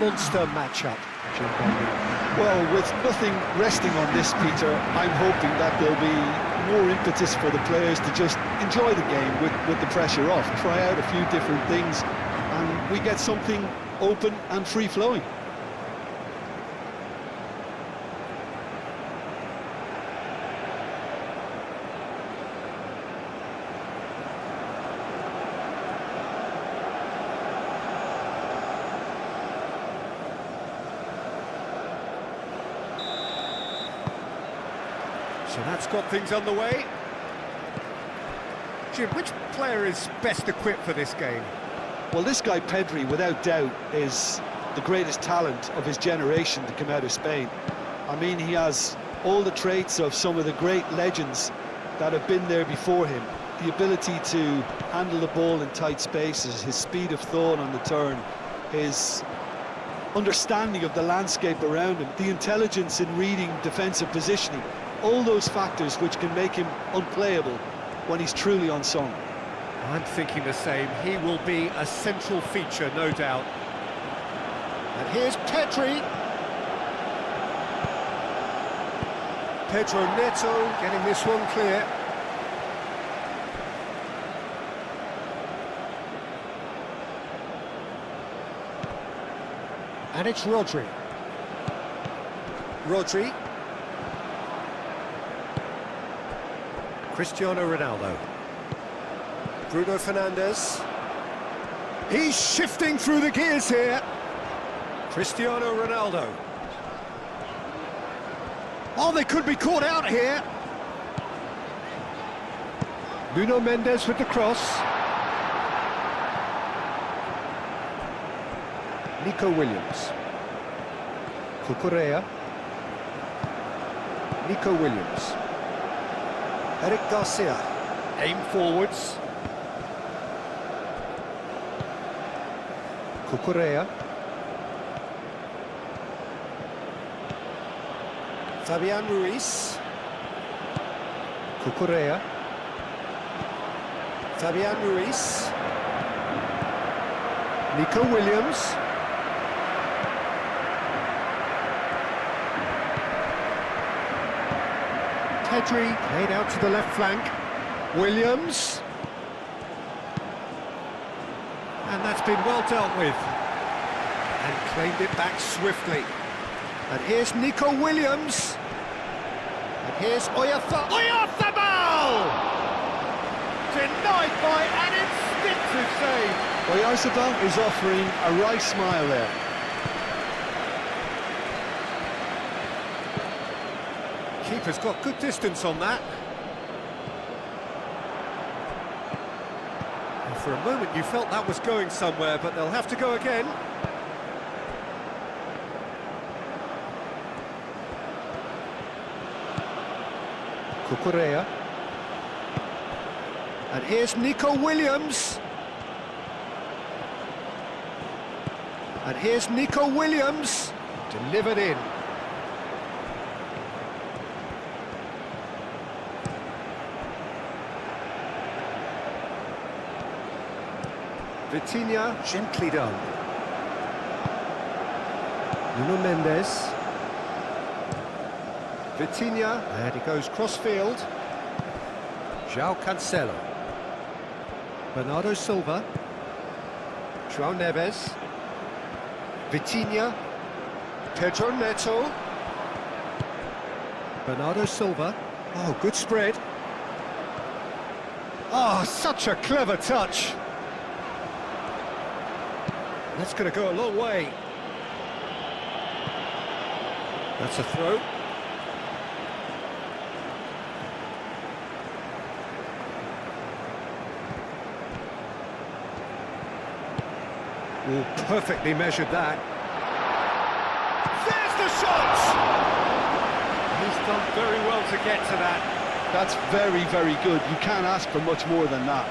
monster matchup. Well, with nothing resting on this, Peter, I'm hoping that there'll be more impetus for the players to just enjoy the game with the pressure off, try out a few different things, and we get something open and free-flowing. So that's got things underway. Jim, which player is best equipped for this game? Well, this guy Pedri, without doubt, is the greatest talent of his generation to come out of Spain. I mean, he has all the traits of some of the great legends that have been there before him. The ability to handle the ball in tight spaces, his speed of thought on the turn, his understanding of the landscape around him, the intelligence in reading defensive positioning, all those factors which can make him unplayable when he's truly unsung. I'm thinking the same. He will be a central feature, no doubt. And here's Pedri. Pedro Neto getting this one clear. And it's Rodri. Rodri. Cristiano Ronaldo. Bruno Fernandes. He's shifting through the gears here. Cristiano Ronaldo. Oh, they could be caught out here. Nuno Mendes with the cross. Nico Williams. Cucurella. Nico Williams. Eric Garcia. Aim forwards. Cucurella. Fabian Ruiz. Cucurella. Fabian Ruiz. Nico Williams. Pedri played out to the left flank. Williams. And that's been well dealt with. And claimed it back swiftly. And here's Nico Williams. And here's Oyarzabal! Denied by an instinctive save. Oyarzabal is offering a wry smile there. Keeper's got good distance on that. And for a moment you felt that was going somewhere, but they'll have to go again. Cucurella. And here's Nico Williams. And here's Nico Williams. Delivered in. Vitinha, gently done. Nuno Mendes. Vitinha, and he goes cross-field. João Cancelo. Bernardo Silva. João Neves. Vitinha. Pedro Neto. Bernardo Silva. Oh, good spread. Oh, such a clever touch. That's going to go a long way. That's a throw. Oh, perfectly measured that. There's the shot! He's done very well to get to that. That's very, very good. You can't ask for much more than that.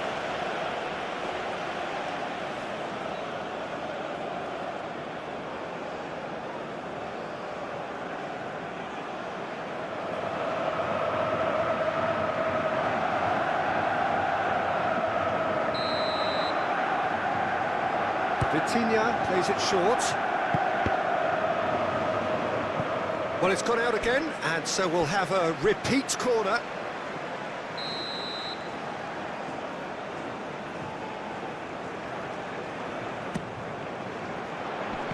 Vitinha plays it short. Well, it's gone out again, and so we'll have a repeat corner.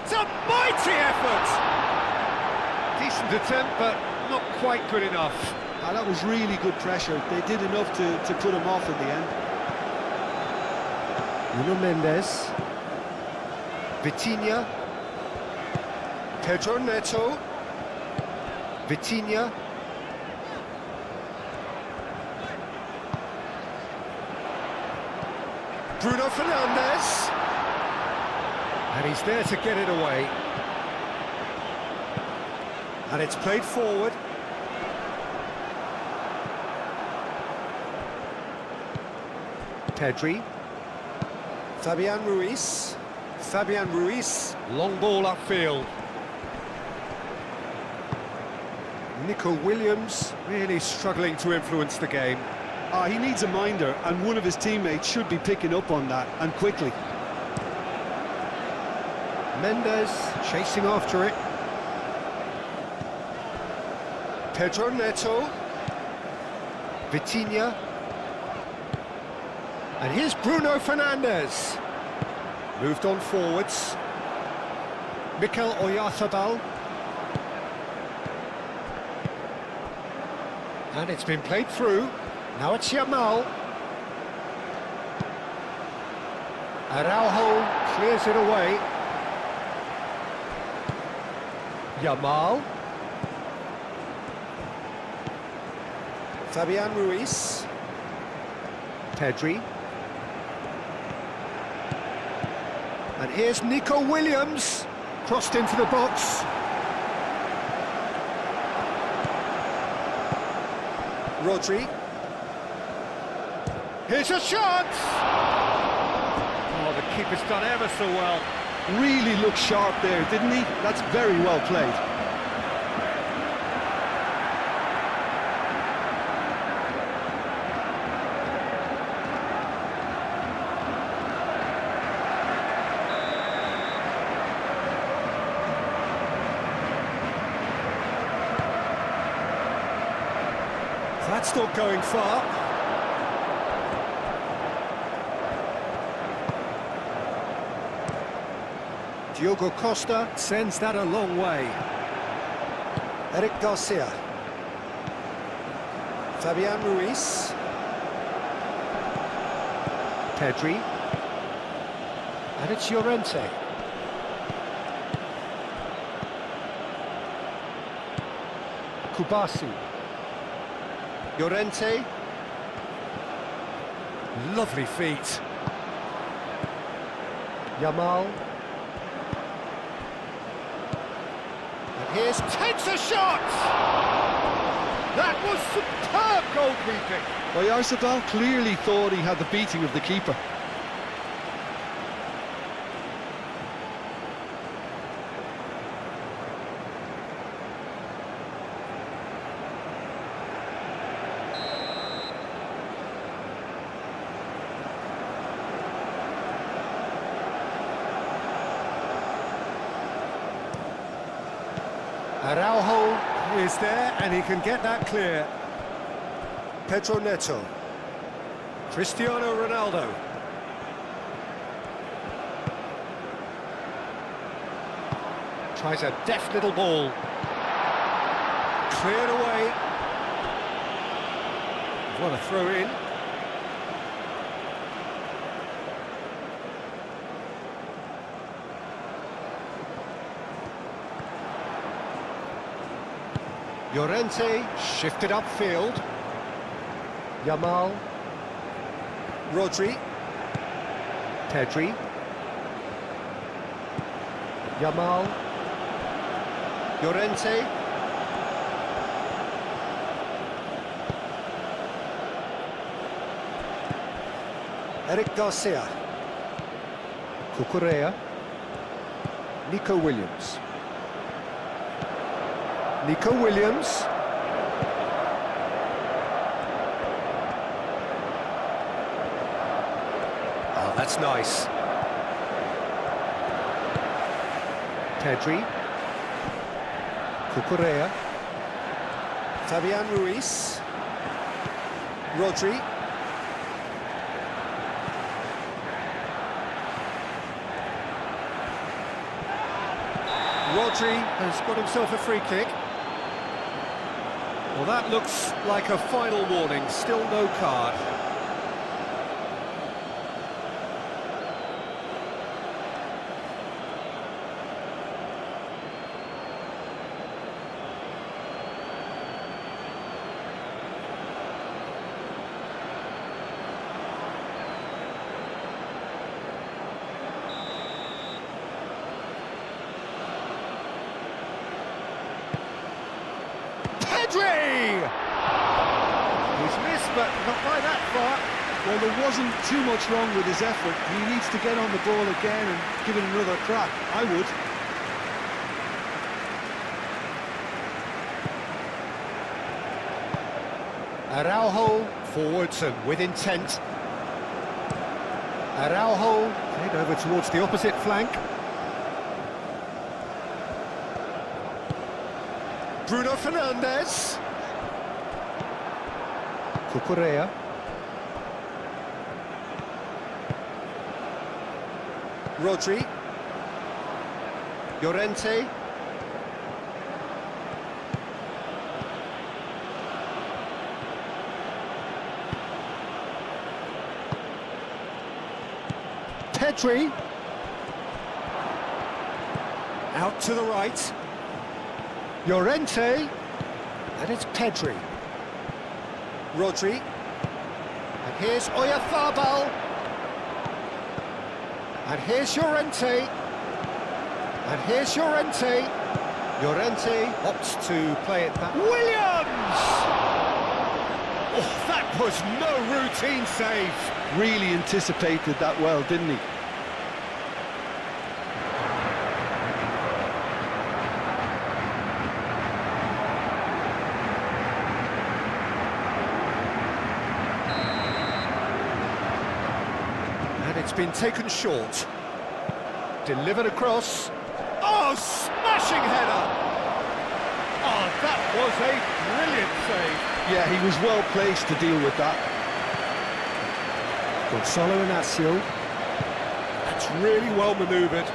It's a mighty effort! Decent attempt, but not quite good enough. That was really good pressure. They did enough to put him off in the end. Nuno Mendes. Vitinha. Pedro Neto. Vitinha. Bruno Fernandes. And he's there to get it away. And it's played forward. Pedri. Fabian Ruiz. Fabian Ruiz. Long ball upfield. Nico Williams really struggling to influence the game. He needs a minder, and one of his teammates should be picking up on that, and quickly. Mendes chasing after it. Pedro Neto. Vitinha. And here's Bruno Fernandes. Moved on forwards. Mikel Oyarzabal. And it's been played through. Now it's Yamal. Araujo clears it away. Yamal. Fabian Ruiz. Pedri. And here's Nico Williams. Crossed into the box. Rodri. Here's a shot! Oh, the keeper's done ever so well. Really looked sharp there, didn't he? That's very well played. That's not going far. Diogo Costa sends that a long way. Eric Garcia. Fabian Ruiz. Pedri. And it's Llorente. Kubasi. Llorente. Lovely feet. Yamal. And here's takes a shot! That was superb goalkeeping. Oyarzabal clearly thought he had the beating of the keeper. Araujo is there, and he can get that clear. Pedro Neto. Cristiano Ronaldo. Tries a deft little ball. Cleared away. What a throw in. Llorente shifted upfield. Yamal. Rodri. Pedri. Yamal. Llorente. Eric Garcia. Cucurella. Nico Williams. Nico Williams. Oh, that's nice. Cucurella. Fabian Ruiz. Rodri. Rodri has got himself a free kick. Well, that looks like a final warning, still no card. Pedri! He's missed, but not by that far. Well, there wasn't too much wrong with his effort. He needs to get on the ball again and give it another crack. I would. Araujo forwards and with intent. Araujo played over towards the opposite flank. Bruno Fernandes. Cucurella. Rodri. Llorente. Pedri. Out to the right. Llorente. And it's Pedri. Rodri. And here's Oyarzabal. And here's Llorente. And here's Llorente. Llorente opts to play it back. Williams! Oh, that was no routine save. Really anticipated that well, didn't he? It's been taken short. Delivered across. Oh, smashing header! Oh, that was a brilliant save. Yeah, he was well placed to deal with that. Gonzalo Inacio. That's really well manoeuvred.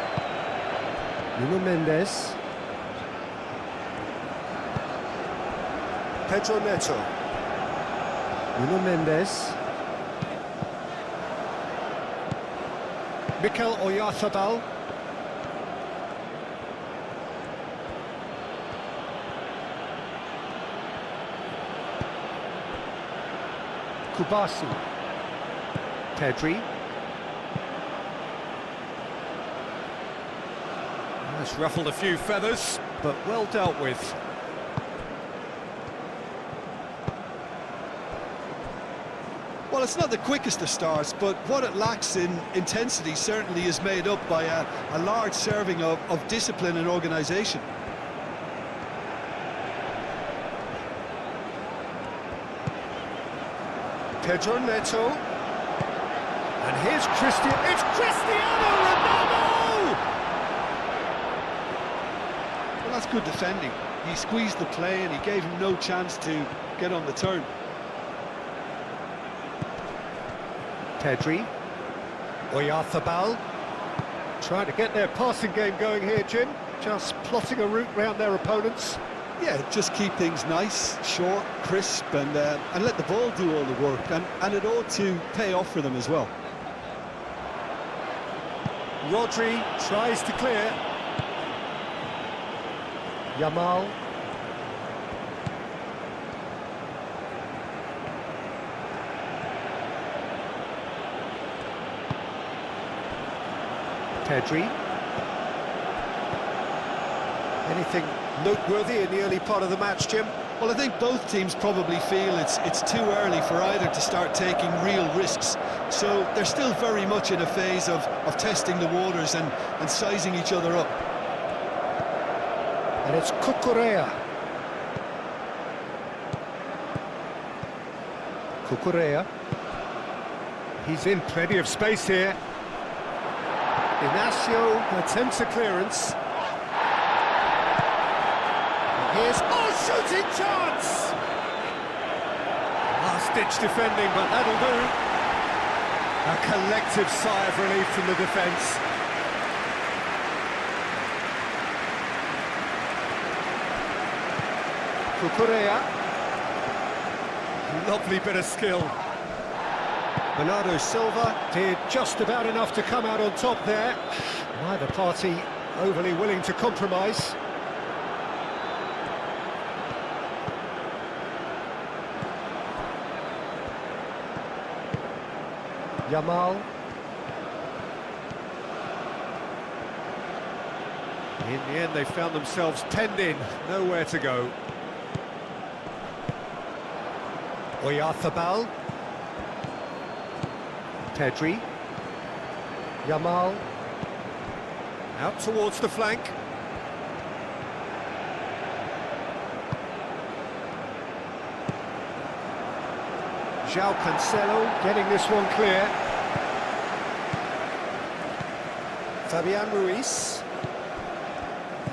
Nuno Mendes. Pedro Neto. Nuno Mendes. Mikel Oyarzabal. Kubasi. Pedri. That's ruffled a few feathers, but well dealt with. Well, it's not the quickest of starts, but what it lacks in intensity certainly is made up by a large serving of discipline and organisation. Pedro Neto. And here's It's Cristiano Ronaldo! Well, that's good defending. He squeezed the play and he gave him no chance to get on the turn. Pedri. Oyarzabal. Trying to get their passing game going here, Jim. Just plotting a route round their opponents. Yeah, just keep things nice, short, crisp, and let the ball do all the work. And it ought to pay off for them as well. Rodri tries to clear. Yamal. Pedri. Anything noteworthy in the early part of the match, Jim? Well, I think both teams probably feel it's too early for either to start taking real risks. So they're still very much in a phase of testing the waters and sizing each other up. And it's Cucurella. Cucurella. He's in plenty of space here. Inacio attempts a clearance. And here's... Oh, shooting chance! Last-ditch defending, but that'll do. A collective sigh of relief from the defence. Cucurella. Lovely bit of skill. Bernardo Silva did just about enough to come out on top there. Neither party overly willing to compromise. Yamal. In the end, they found themselves penned in, nowhere to go. Oyarzabal. Pedri. Yamal. Out towards the flank. João Cancelo getting this one clear. Fabian Ruiz.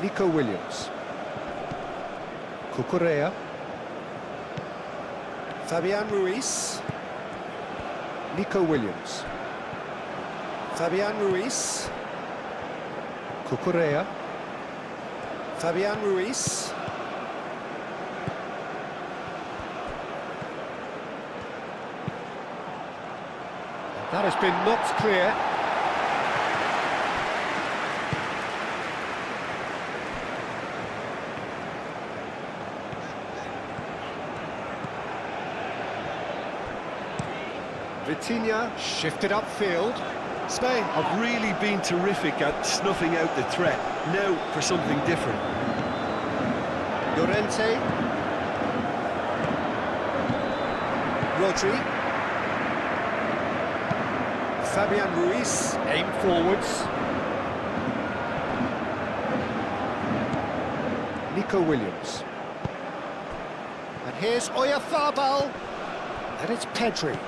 Nico Williams. Cucurella. Fabian Ruiz. Nico Williams. Fabian Ruiz. Cucurella. Fabian Ruiz. That has been knocked clear. Vitinha shifted upfield. Spain have really been terrific at snuffing out the threat. Now for something different. Llorente. Rodri. Fabian Ruiz, aim forwards. Nico Williams. And here's Oyarzabal. And it's Pedri.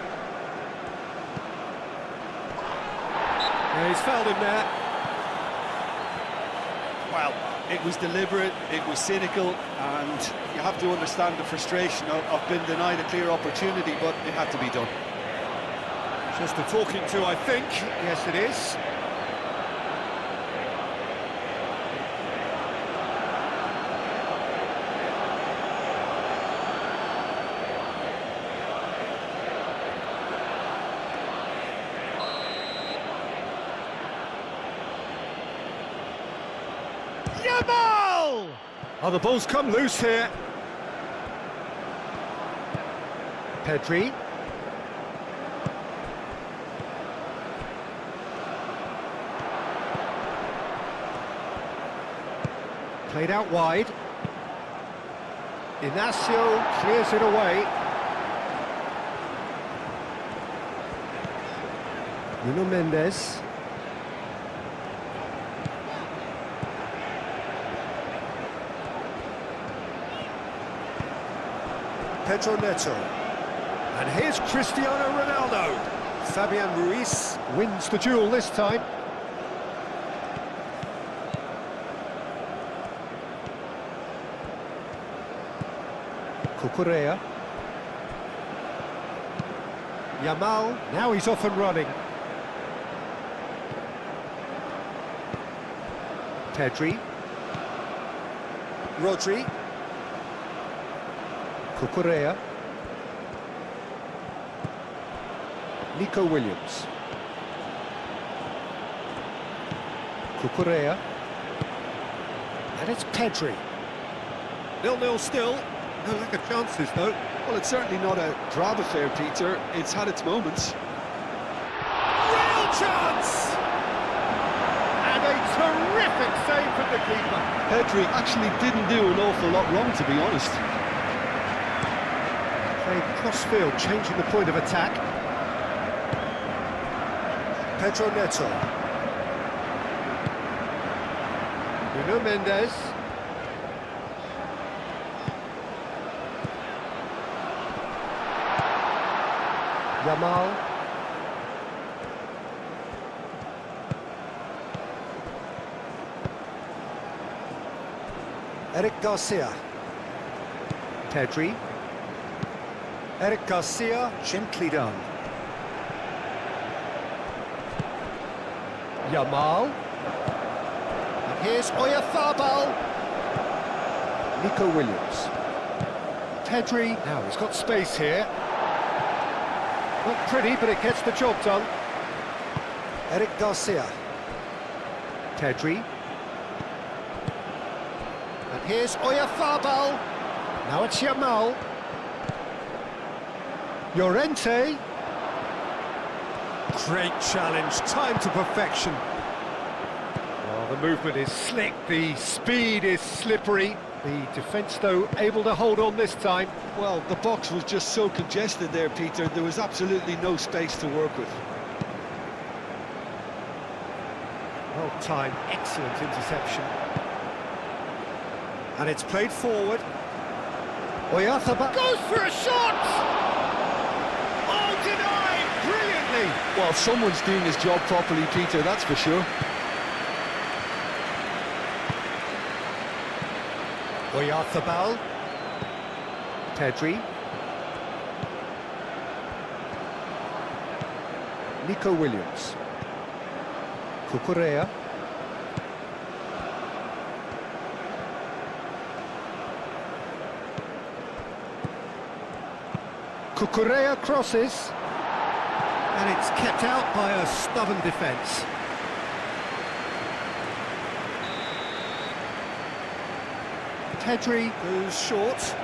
Yeah, he's fouled him there. Well, it was deliberate, it was cynical, and you have to understand the frustration of being denied a clear opportunity, but it had to be done. Just a talking to, I think. Yes, it is. Yamal! Oh, the ball's come loose here. Pedri. Played out wide. Inacio clears it away. Nuno Mendes. Pedro Neto. And here's Cristiano Ronaldo. Fabian Ruiz wins the duel this time. Cucurella. Yamal, now he's off and running. Pedri. Rodri. Cucurella. Nico Williams. Cucurella. And it's Pedri. 0-0 still. No lack of chances, though. Well, it's certainly not a drab affair, Peter. It's had its moments. Real chance! And a terrific save from the keeper. Pedri actually didn't do an awful lot wrong, to be honest. Played cross-field, changing the point of attack. Pedro Neto. Nuno Mendes. Yamal. Eric Garcia. Pedri. Eric Garcia, gently done. Yamal. And here's Oyarzabal. Nico Williams. Pedri. Now he's got space here. Not pretty, but it gets the job done. Eric Garcia. Pedri. And here's Oyarzabal. Now it's Yamal. Llorente. Great challenge, timed to perfection. Well, the movement is slick, the speed is slippery. The defence, though, able to hold on this time. Well, the box was just so congested there, Peter. There was absolutely no space to work with. Well timed, excellent interception. And it's played forward. Oyarzabal goes for a shot! Oh, denied! Brilliantly! Well, someone's doing his job properly, Peter, that's for sure. Oyarzabal. Pedri. Nico Williams. Cucurella. Cucurella crosses. And it's kept out by a stubborn defence. Pedri goes short.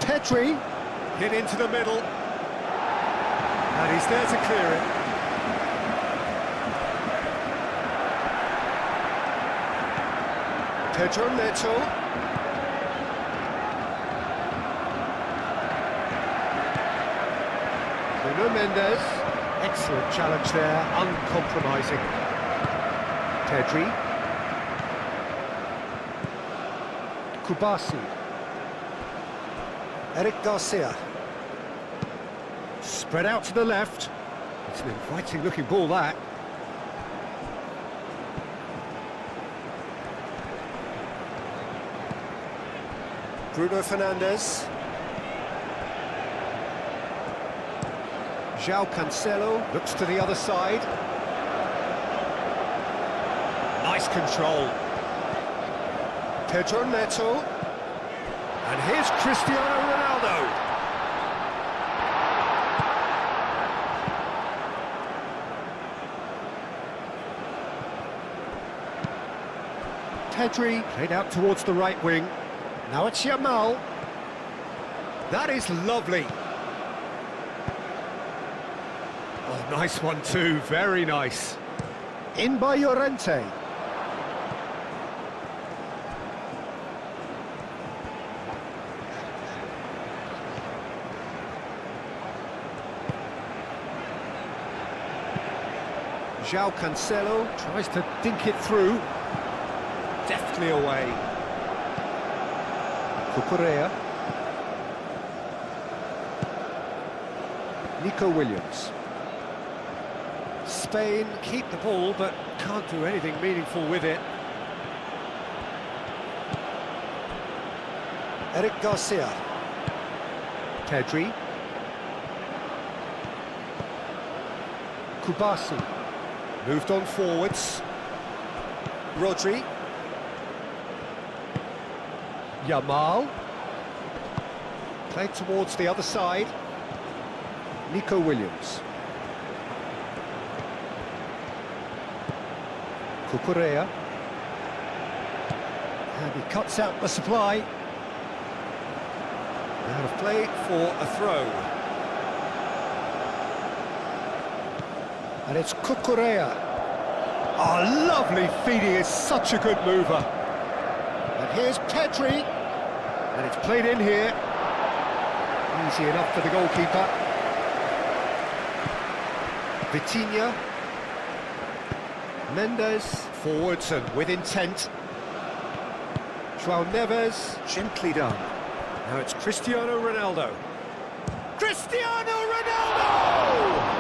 Pedri hit into the middle. And he's there to clear it. Pedro Neto. Nuno Mendes. Excellent challenge there, uncompromising. Pedri. Kubasi. Eric Garcia. Spread out to the left. It's an inviting looking ball, that. Bruno Fernandes. João Cancelo looks to the other side. Nice control. Pedro Neto. And here's Cristiano Ronaldo. Pedri played out towards the right wing. Now it's Yamal. That is lovely. Oh, nice one too, very nice. In by Llorente. João Cancelo tries to dink it through. Deftly away. Cucurella. Nico Williams. Spain keep the ball, but can't do anything meaningful with it. Eric Garcia. Pedri. Kubasi. Moved on forwards. Rodri. Yamal. Played towards the other side. Nico Williams. Cucurella. And he cuts out the supply. Out of play for a throw. And it's Cucurella. Oh, lovely feed, he is such a good mover. And here's Pedri. And it's played in here. Easy enough for the goalkeeper. Vitinha. Mendes, forwards and with intent. João Neves, gently done. Now it's Cristiano Ronaldo. Cristiano Ronaldo!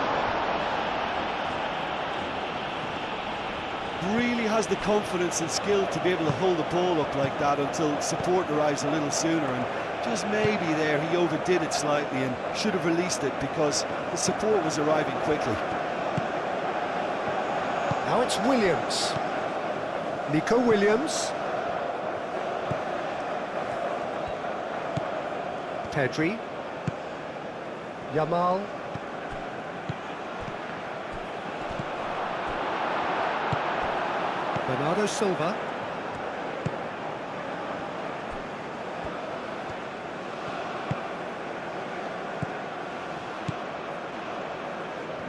really has the confidence and skill to be able to hold the ball up like that until support arrives a little sooner, and just maybe there he overdid it slightly and should have released it because the support was arriving quickly. Now it's Williams. Nico Williams. Pedri. Yamal. Bernardo Silva.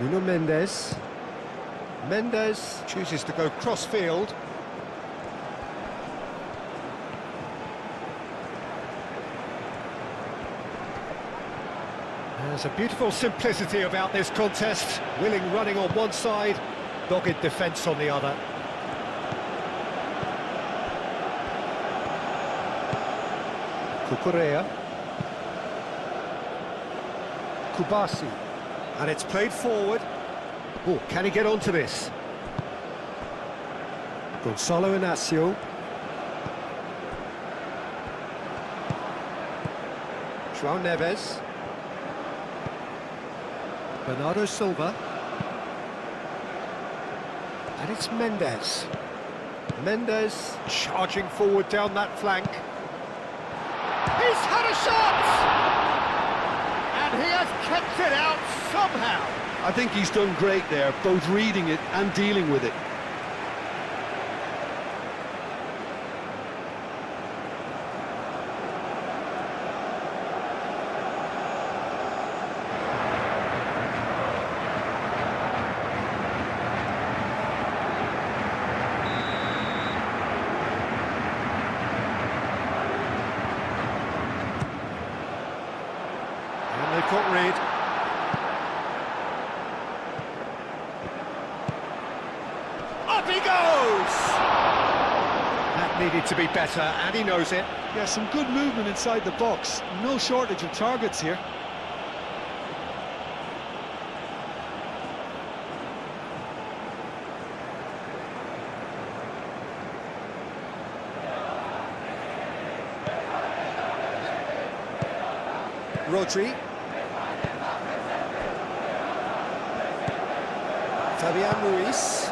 Nuno Mendes. Mendes chooses to go cross-field. There's a beautiful simplicity about this contest. Willing running on one side, dogged defence on the other. Cucurella. Kubasi. And it's played forward. Oh, can he get onto this? Gonzalo Inacio. João Neves. Bernardo Silva. And it's Mendes. Mendes charging forward down that flank. He's had a shot! And he has kept it out somehow. I think he's done great there, both reading it and dealing with it. And they've got rid. Up he goes! That needed to be better, and he knows it. Yeah, some good movement inside the box. No shortage of targets here. Rodri. Fabian Ruiz.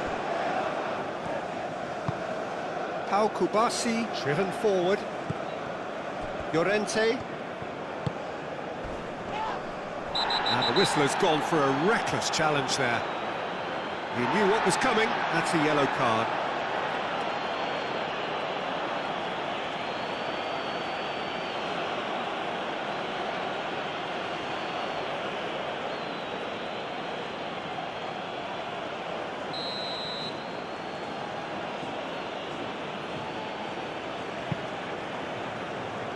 Pau Kubasi, driven forward. Llorente. And the whistle has gone for a reckless challenge there. He knew what was coming. That's a yellow card.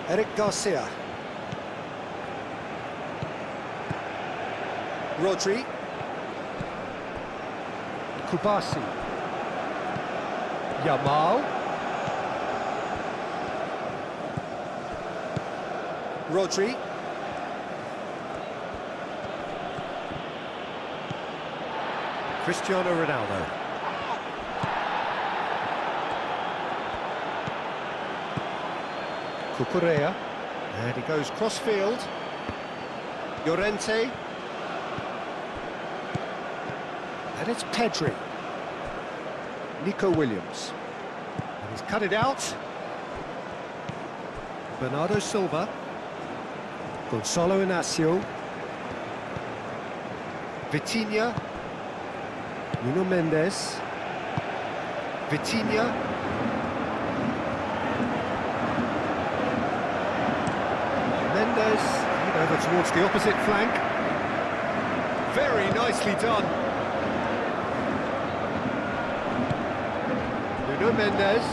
Eric Garcia. Rodri. Kubasi. Yamal. Rodri. Cristiano Ronaldo. Cucurella, and he goes cross-field. Llorente. And it's Pedri. Nico Williams. And he's cut it out. Bernardo Silva. Gonzalo Inacio. Vitinha. Nuno Mendes. Vitinha. Mendes, over towards the opposite flank. Very nicely done. Nuno Mendes.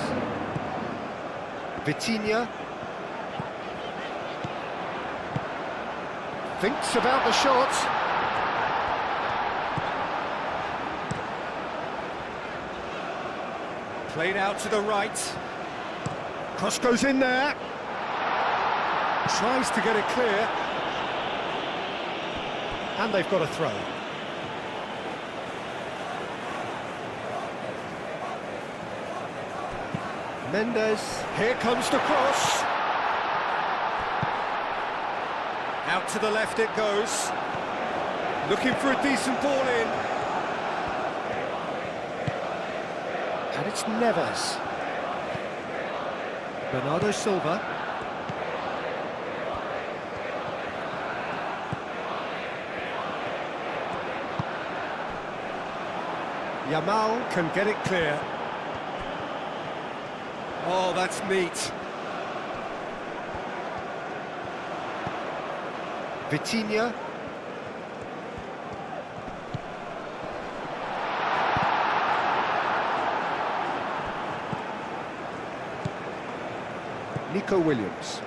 Vitinha. Thinks about the shot. Played out to the right. Cross goes in there. Tries to get it clear. And they've got a throw. Mendes, here comes the cross. Out to the left it goes. Looking for a decent ball in. And it's Neves. Bernardo Silva. Yamal can get it clear. Oh, that's neat. Vitinha. Nico Williams.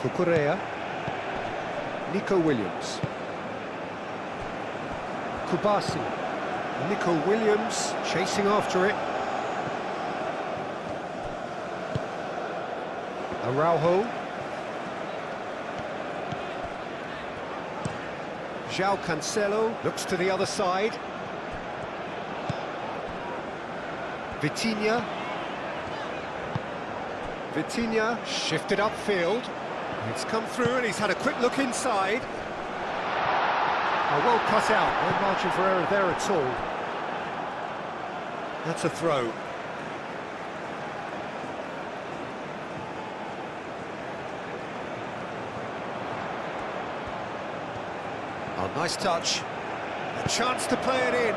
Cucurella. Nico Williams. Kubasi. Nico Williams chasing after it. Araujo. João Cancelo looks to the other side. Vitinha. Vitinha shifted upfield. It's come through and he's had a quick look inside. Well cut out, no margin for error there at all. That's a throw. Oh, nice touch. A chance to play it in.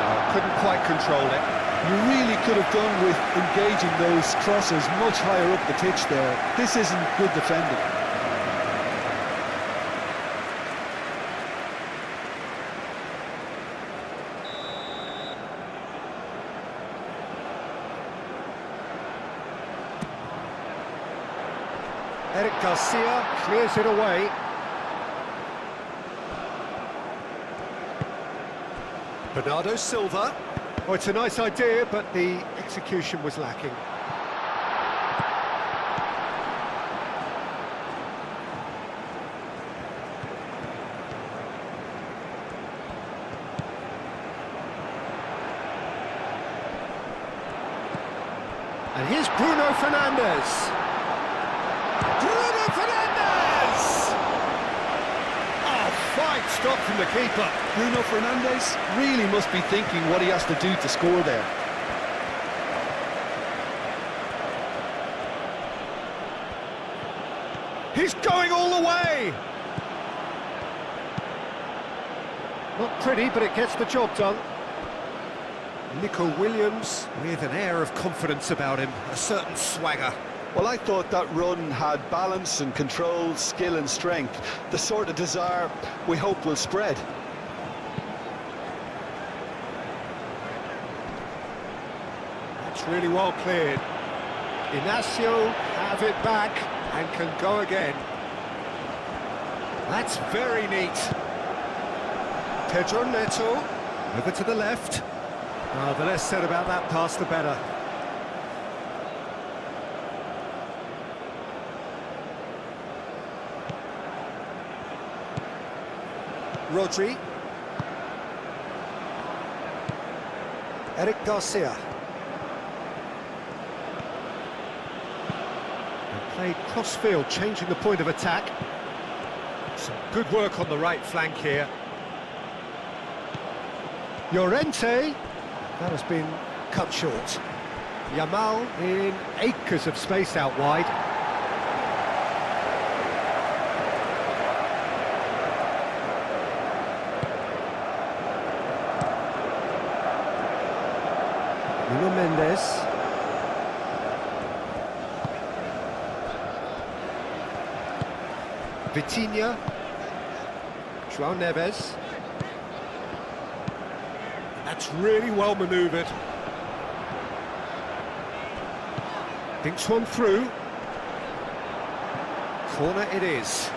Oh, couldn't quite control it. You really could have done with engaging those crosses much higher up the pitch there. This isn't good defending. Eric Garcia clears it away. Bernardo Silva. Oh, it's a nice idea, but the execution was lacking. And here's Bruno Fernandes. Bruno Fernandes! Oh, fine stop from the keeper. Bruno Fernandes really must be thinking what he has to do to score there. He's going all the way! Not pretty, but it gets the job done. Nico Williams with an air of confidence about him, a certain swagger. Well, I thought that run had balance and control, skill and strength, the sort of desire we hope will spread. That's really well cleared. Inacio have it back and can go again. That's very neat. Pedro Neto, over to the left. Oh, the less said about that pass, the better. Rodri. Eric Garcia. And played cross-field, changing the point of attack. Some good work on the right flank here. Llorente. That has been cut short. Yamal in acres of space out wide. Nuno Mendes. Vitinha. João Neves. That's really well manoeuvred. Thinks one through. Corner it is.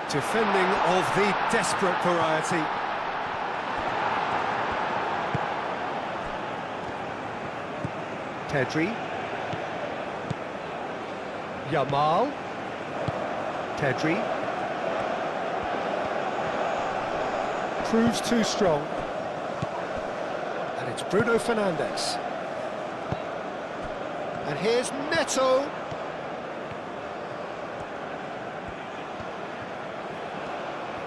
Defending of the desperate variety. Pedri. Yamal. Pedri. Proves too strong. And it's Bruno Fernandes. And here's Neto.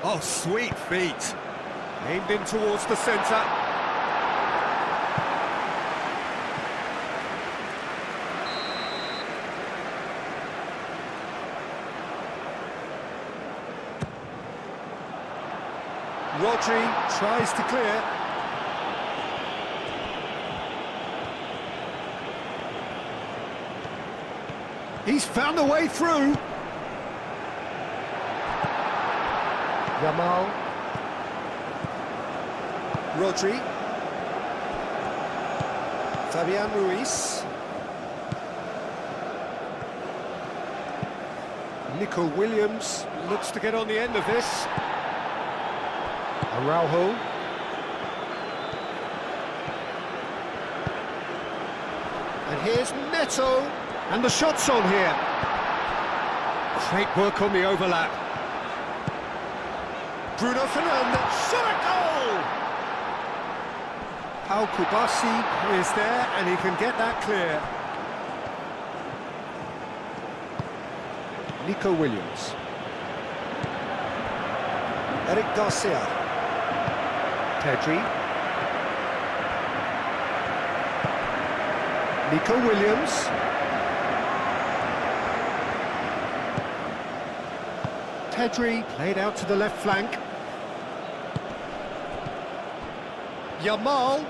Oh, sweet feet. Aimed in towards the centre. Rodri tries to clear. He's found a way through. Yamal. Rodri. Fabian Ruiz. Nico Williams looks to get on the end of this. Araujo. And here's Neto. And the shot's on here. Great work on the overlap. Bruno Fernandes. Shot a goal! Pau Kubasi is there and he can get that clear. Nico Williams. Eric Garcia. Pedri. Nico Williams. Pedri played out to the left flank. Yamal.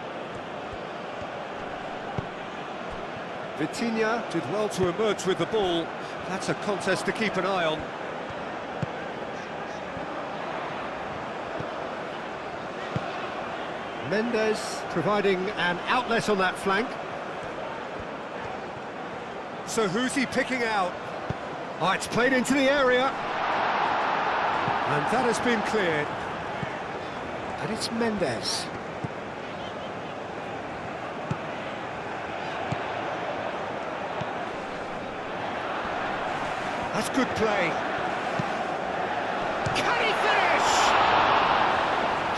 Vitinha did well to emerge with the ball. That's a contest to keep an eye on. Mendes providing an outlet on that flank. So who's he picking out? Oh, it's played into the area. And that has been cleared. And it's Mendes. That's good play. Can he finish?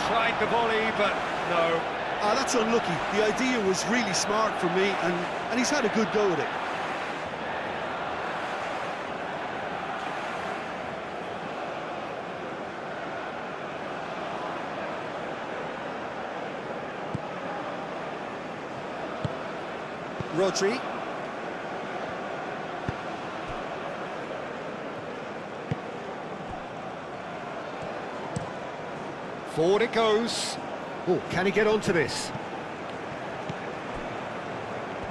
Tried the volley, but no. That's unlucky. The idea was really smart for me, and he's had a good go at it. Rodri. Forward it goes. Oh, can he get onto this?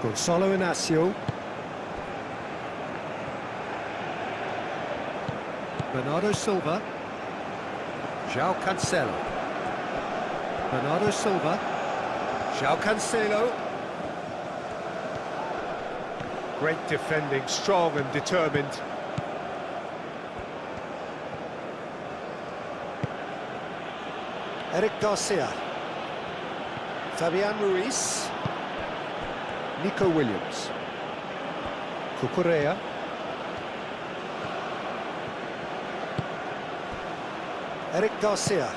Gonzalo Inacio. Bernardo Silva. João Cancelo. Bernardo Silva. João Cancelo. Great defending, strong and determined. Eric Garcia. Fabian Ruiz. Nico Williams. Cucurella. Eric Garcia.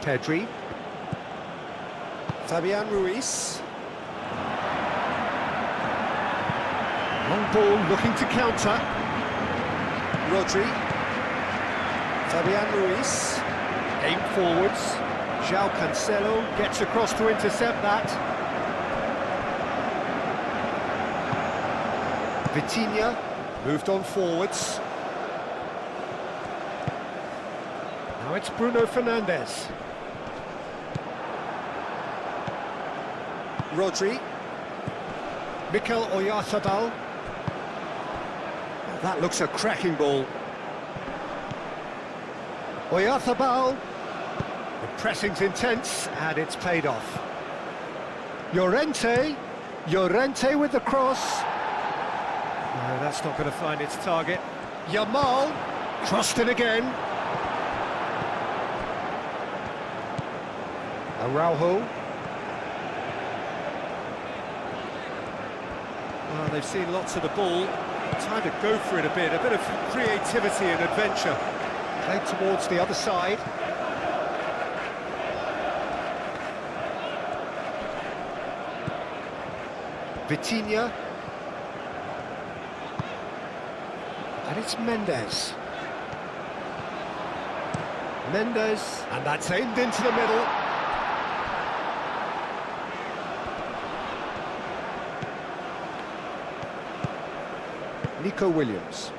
Pedri. Fabian Ruiz. Long ball looking to counter. Rodri. Fabian Ruiz. Aim forwards. João Cancelo gets across to intercept that. Vitinha moved on forwards. Now it's Bruno Fernandes. Rodri. Mikel Oyarzabal. That looks a cracking ball. Oyarzabal. The pressing's intense and it's paid off. Llorente with the cross. No, that's not going to find its target. Yamal, crossed in again. Araujo. Well, they've seen lots of the ball. Time to go for it a bit of creativity and adventure. Played towards the other side. Vitinha. And it's Mendes. Mendes, and that's aimed into the middle. Nico Williams.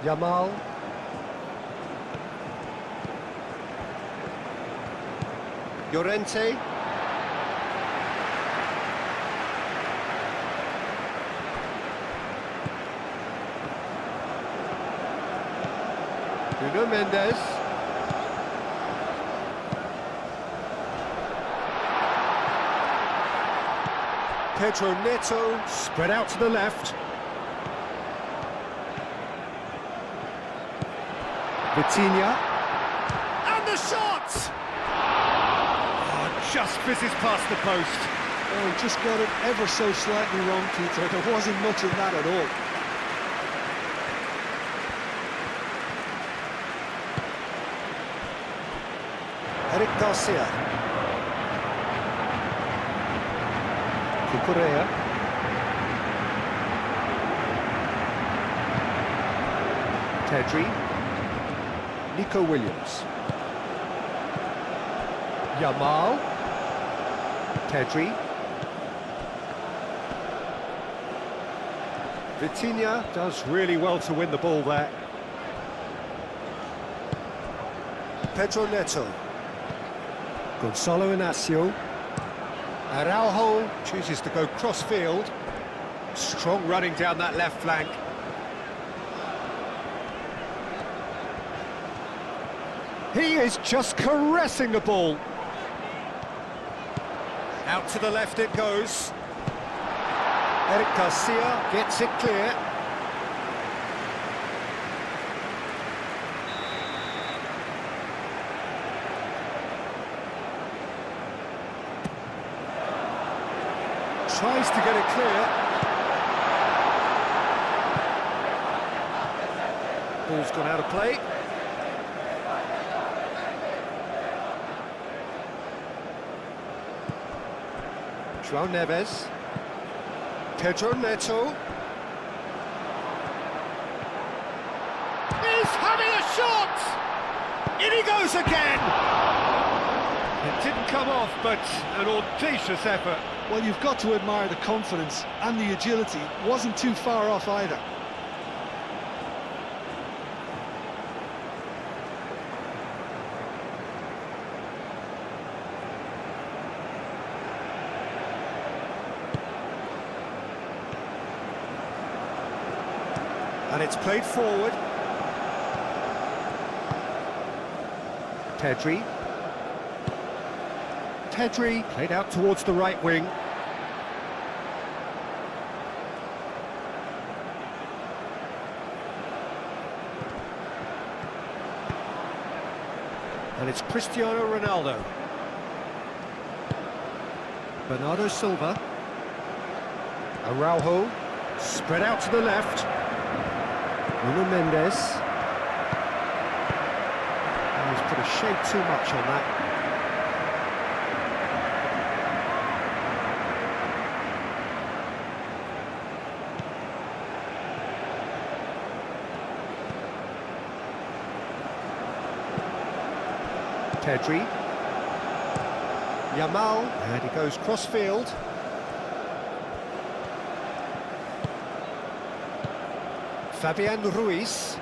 Yamal. Llorente. Nuno Mendes. Pedro Neto, spread out to the left. Vitinha. And the shot! Oh, just fizzes past the post. Oh, he just got it ever so slightly wrong, Peter. There wasn't much in that at all. Eric Garcia. Cucurella. Pedri. Nico Williams. Yamal. Pedri. Vitinha does really well to win the ball there. Pedro Neto. Gonzalo Inacio. Araujo chooses to go cross-field. Strong running down that left flank. He is just caressing the ball. Out to the left it goes. Eric Garcia gets it clear. Tries to get it clear. Ball's gone out of play. João Neves. Pedro Neto. He's having a shot! In he goes again! It didn't come off, but an audacious effort. Well, you've got to admire the confidence and the agility. Wasn't too far off either. And it's played forward. Pedri. Pedri played out towards the right wing. And it's Cristiano Ronaldo. Bernardo Silva. Araujo. Spread out to the left. Nuno Mendes. Oh, he's put a shade too much on that. Pedri. Yamal, and he goes cross-field. Fabian Ruiz.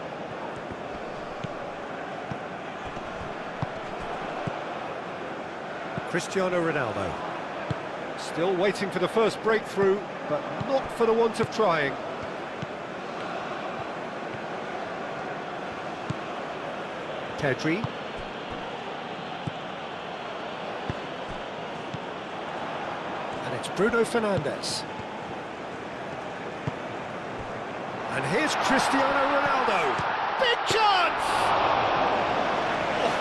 Cristiano Ronaldo. Still waiting for the first breakthrough, but not for the want of trying. Pedri. And it's Bruno Fernandes. And here's Cristiano Ronaldo. Big chance! Oh,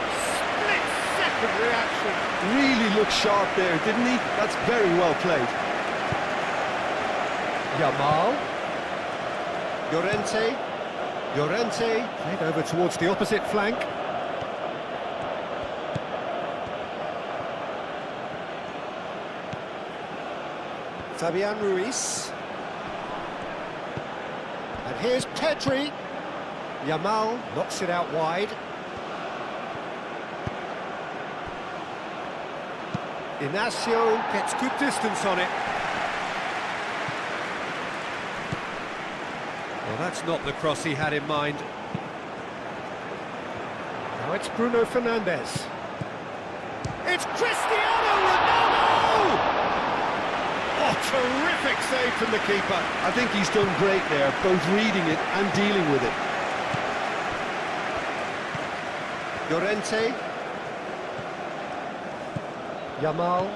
split-second reaction. Really looked sharp there, didn't he? That's very well played. Yamal. Llorente. Llorente. Played over towards the opposite flank. Fabian Ruiz. And here's Pedri. Yamal knocks it out wide. Inacio gets good distance on it. Well, that's not the cross he had in mind. Now it's Bruno Fernandes. It's Cristiano Ronaldo! Oh, terrific save from the keeper. I think he's done great there, both reading it and dealing with it. Llorente. Yamal.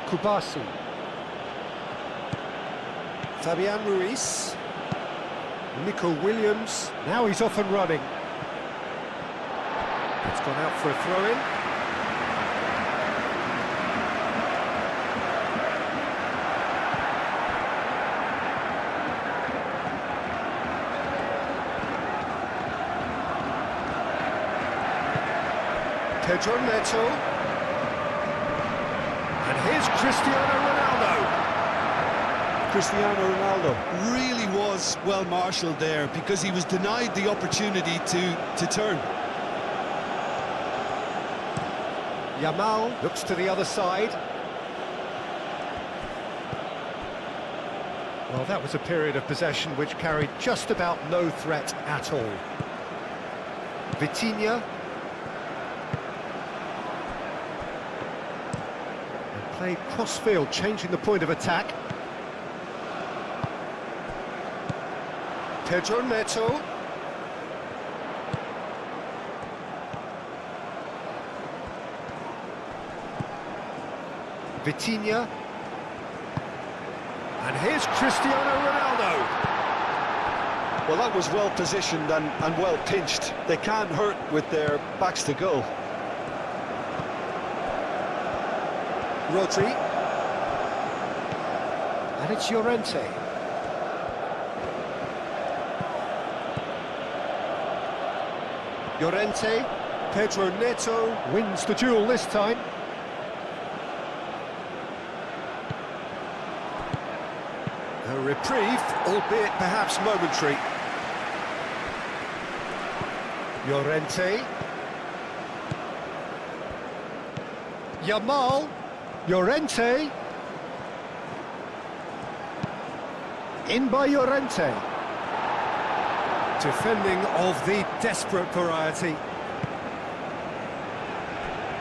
Kubasi. Fabian Ruiz. Nico Williams. Now he's off and running. It's gone out for a throw-in. Pedro Neto. And here's Cristiano Ronaldo. Cristiano Ronaldo really was well marshalled there because he was denied the opportunity to turn. Yamal looks to the other side. Well, that was a period of possession which carried just about no threat at all. Vitinha. And played cross-field, changing the point of attack. Pedro Neto. Vitinha. And here's Cristiano Ronaldo. Well, that was well positioned and well pinched. They can't hurt with their backs to goal. Rodri. And it's Llorente. Llorente. Pedro Neto wins the duel this time. A reprieve, albeit perhaps momentary. Llorente. Yamal. Llorente. In by Llorente. Defending of the desperate variety.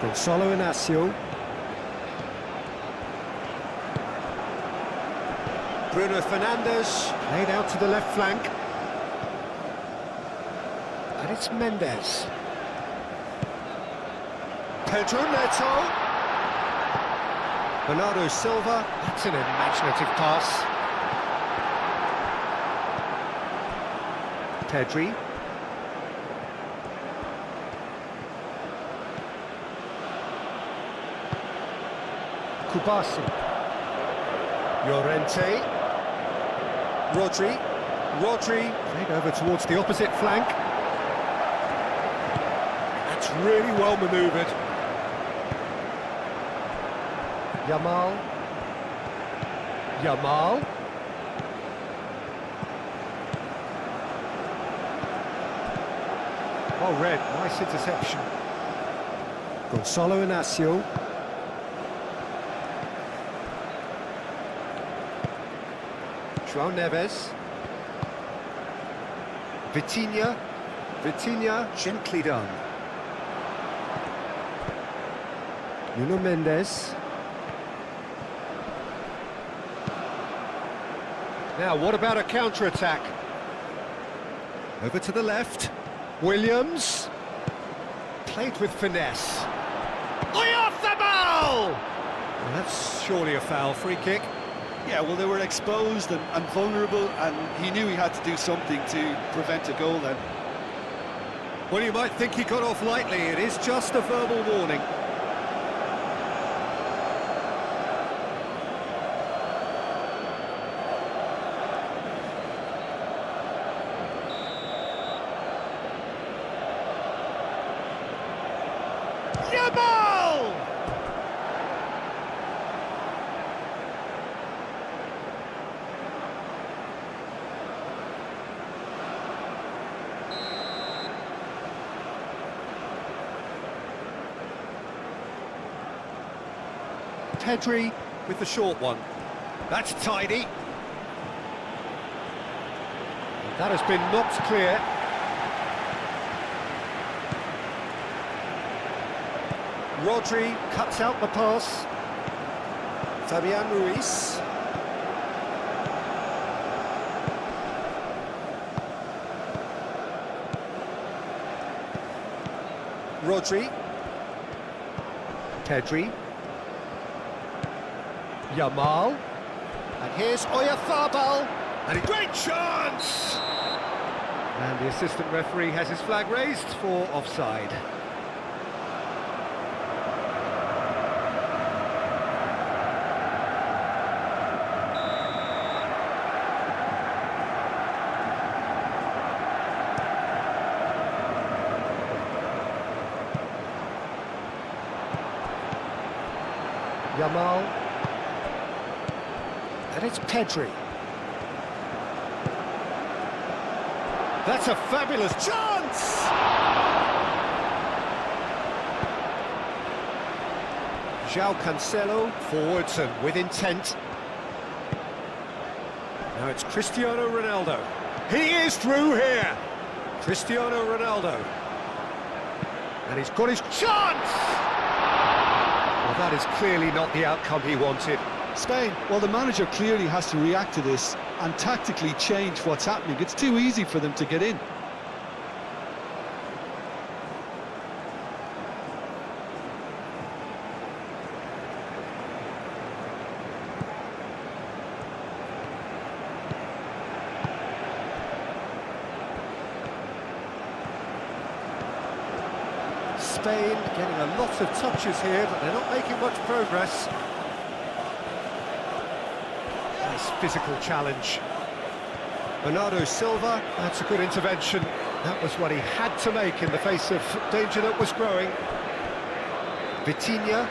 Gonzalo Inacio. Bruno Fernandes, played out to the left flank. And it's Mendes. Pedro Neto. Bernardo Silva, that's an imaginative pass. Pedri. Kubasi. Llorente. Rodri. Rodri played over towards the opposite flank. That's really well manoeuvred. Yamal. Yamal. Well read, nice interception. Gonzalo Inacio. João Neves. Vitinha. Vitinha, gently done. Nuno Mendes. Now, what about a counter-attack? Over to the left. Williams. Played with finesse. Oyarzabal! Well, that's surely a foul. Free kick. Yeah, well, they were exposed and vulnerable, and he knew he had to do something to prevent a goal then. Well, you might think he got off lightly. It is just a verbal warning. Yamal! Pedri with the short one. That's tidy. That has been knocked clear. Rodri cuts out the pass. Fabian Ruiz. Rodri. Pedri. Yamal. And here's Oyarzabal. And a great chance! And the assistant referee has his flag raised for offside. Yamal. And it's Pedri. That's a fabulous chance! João Cancelo forwards and with intent. Now it's Cristiano Ronaldo. He is through here! Cristiano Ronaldo. And he's got his chance! Well, that is clearly not the outcome he wanted. Spain, well, the manager clearly has to react to this and tactically change what's happening. It's too easy for them to get in. Spain getting a lot of touches here, but they're not making much progress. Nice physical challenge. Bernardo Silva, that's a good intervention. That was what he had to make in the face of danger that was growing. Vitinha.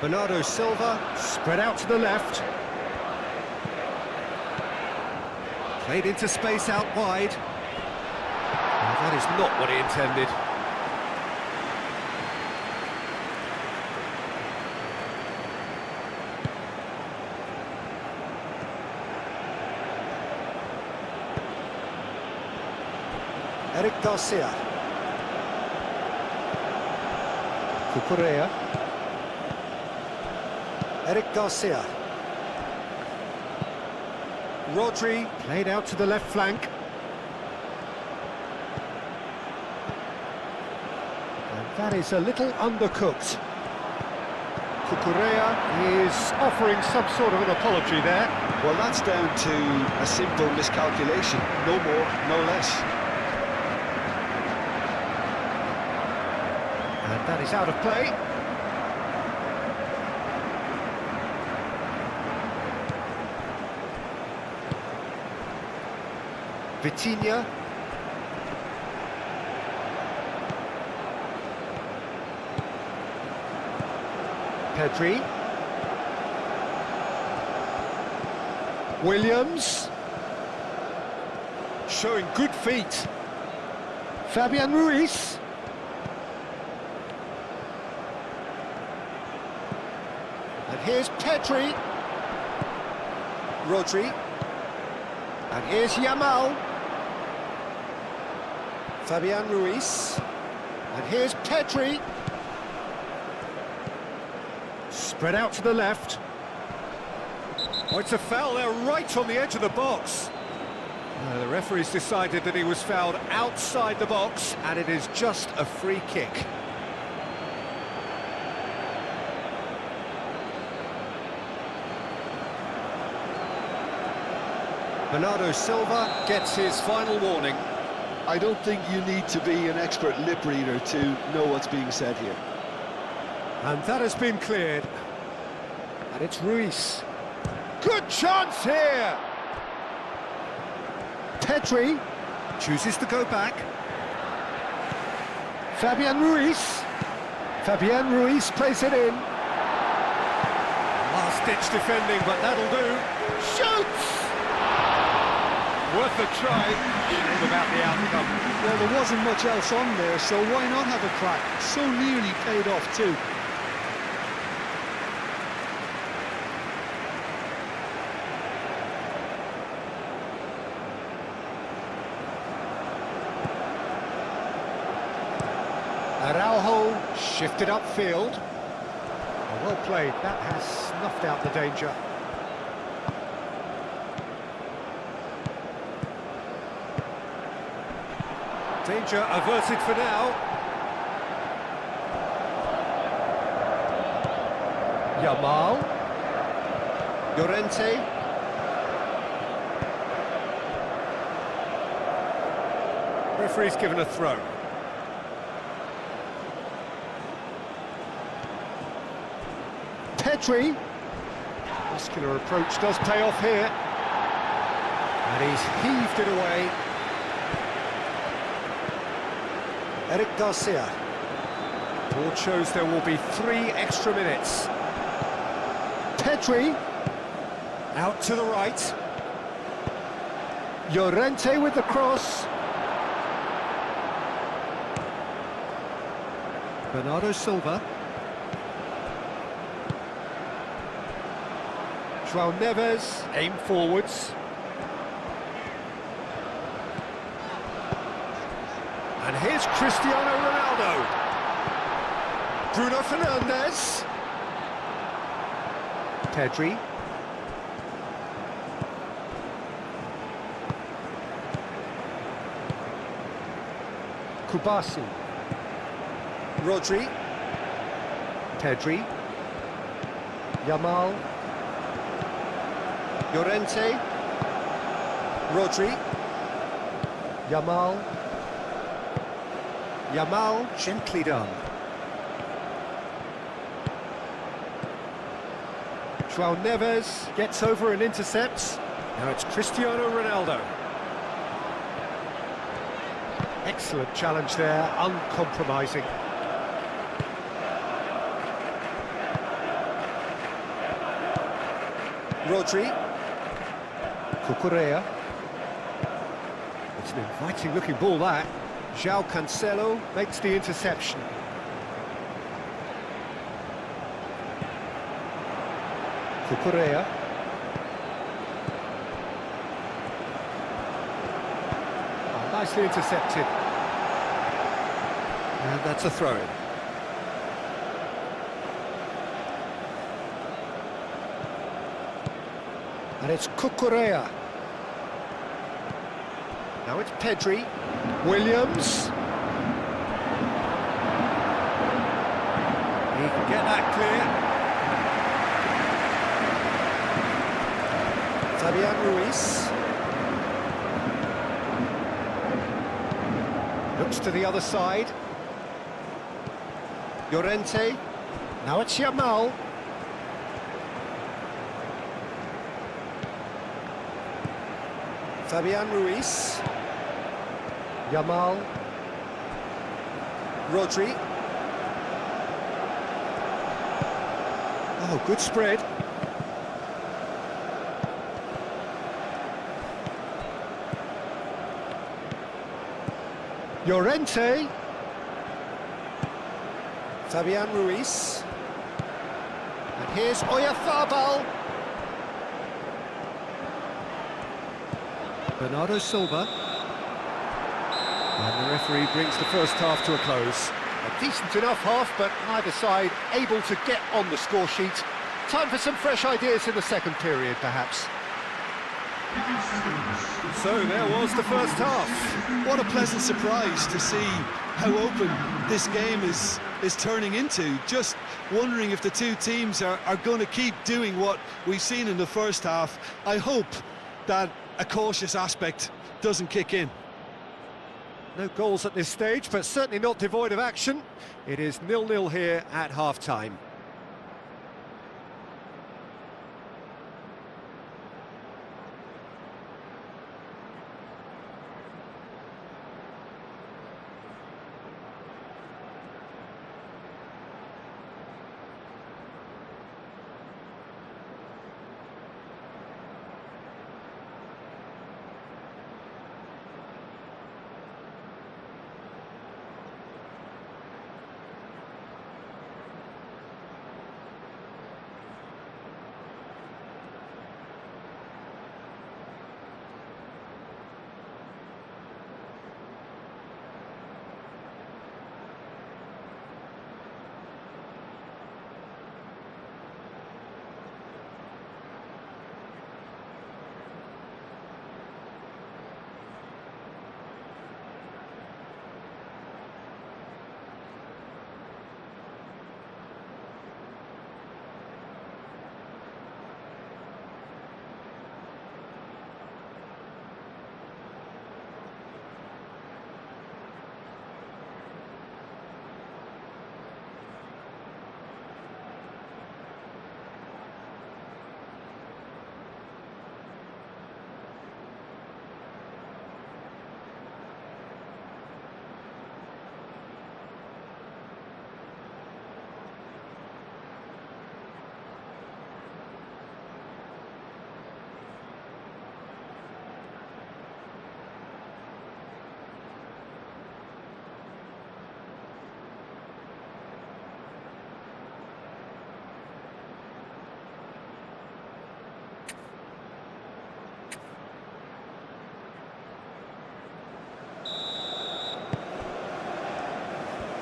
Bernardo Silva, spread out to the left. Played into space out wide. Oh, that is not what he intended. Eric Garcia. Cucurella. Eric Garcia. Rodri played out to the left flank. And that is a little undercooked. Cucurella is offering some sort of an apology there. Well, that's down to a simple miscalculation. No more, no less. And that is out of play. Vitinha. Pedri. Williams. Showing good feet. Fabian Ruiz. And here's Pedri. Rodri. And here's Yamal. Fabian Ruiz. And here's Pedri. Spread out to the left. Oh, it's a foul there right on the edge of the box. The referee's decided that he was fouled outside the box, and it is just a free kick. Bernardo Silva gets his final warning. I don't think you need to be an expert lip reader to know what's being said here. And that has been cleared. And it's Ruiz. Good chance here! Pedri. Chooses to go back. Fabian Ruiz. Fabian Ruiz plays it in. Last-ditch defending, but that'll do. Shoots! Worth a try. Shame about the outcome. Well, there wasn't much else on there, so why not have a crack? So nearly paid off too. Araujo shifted upfield. Well played, that has snuffed out the danger. Danger averted for now. Yamal. Llorente. Referee's given a throw. Pedri. Muscular approach does pay off here. And he's heaved it away. Eric Garcia. Board shows there will be 3 extra minutes. Pedri. Out to the right. Llorente with the cross. Bernardo Silva. João Neves, aim forwards. And here's Cristiano Ronaldo. Bruno Fernandes. Pedri. Kubasi. Rodri. Pedri. Yamal. Llorente. Rodri. Yamal. Yamal, gently done. João Neves gets over and intercepts. Now it's Cristiano Ronaldo. Excellent challenge there, uncompromising. Rodri. Cucurella. It's an inviting looking ball, that. João Cancelo makes the interception. Cucurella. Oh, nicely intercepted. And that's a throw-in. And it's Cucurella. Now it's Pedri. Williams. He can get that clear. Fabian Ruiz. Looks to the other side. Llorente. Now it's Yamal. Fabian Ruiz. Yamal. Rodri. Oh, good spread. Llorente. Fabian Ruiz. And here's Oyarzabal. Bernardo Silva. And the referee brings the first half to a close. A decent enough half, but neither side able to get on the score sheet. Time for some fresh ideas in the second period, perhaps. So there was the first half. What a pleasant surprise to see how open this game is turning into. Just wondering if the two teams are going to keep doing what we've seen in the first half. I hope that a cautious aspect doesn't kick in. No goals at this stage, but certainly not devoid of action. It is 0-0 here at half-time.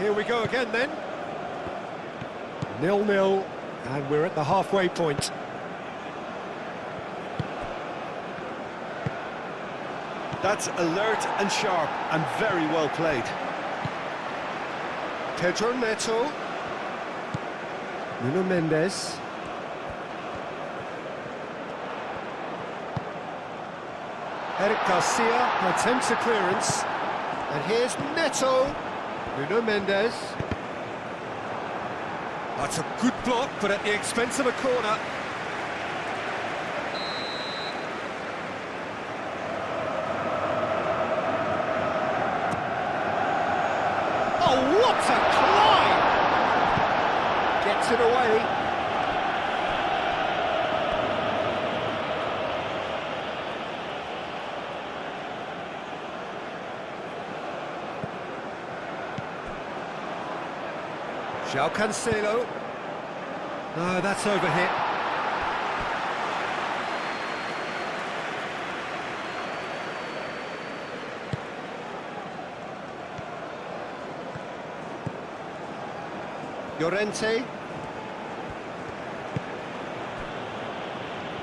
Here we go again then. 0-0, and we're at the halfway point. That's alert and sharp and very well played. Pedro Neto. Nuno Mendes. Eric Garcia attempts a clearance. And here's Neto. Nuno Mendes. That's a good block, but at the expense of a corner. Oh, what a climb! Gets it away. João Cancelo. No, that's overhit. Llorente.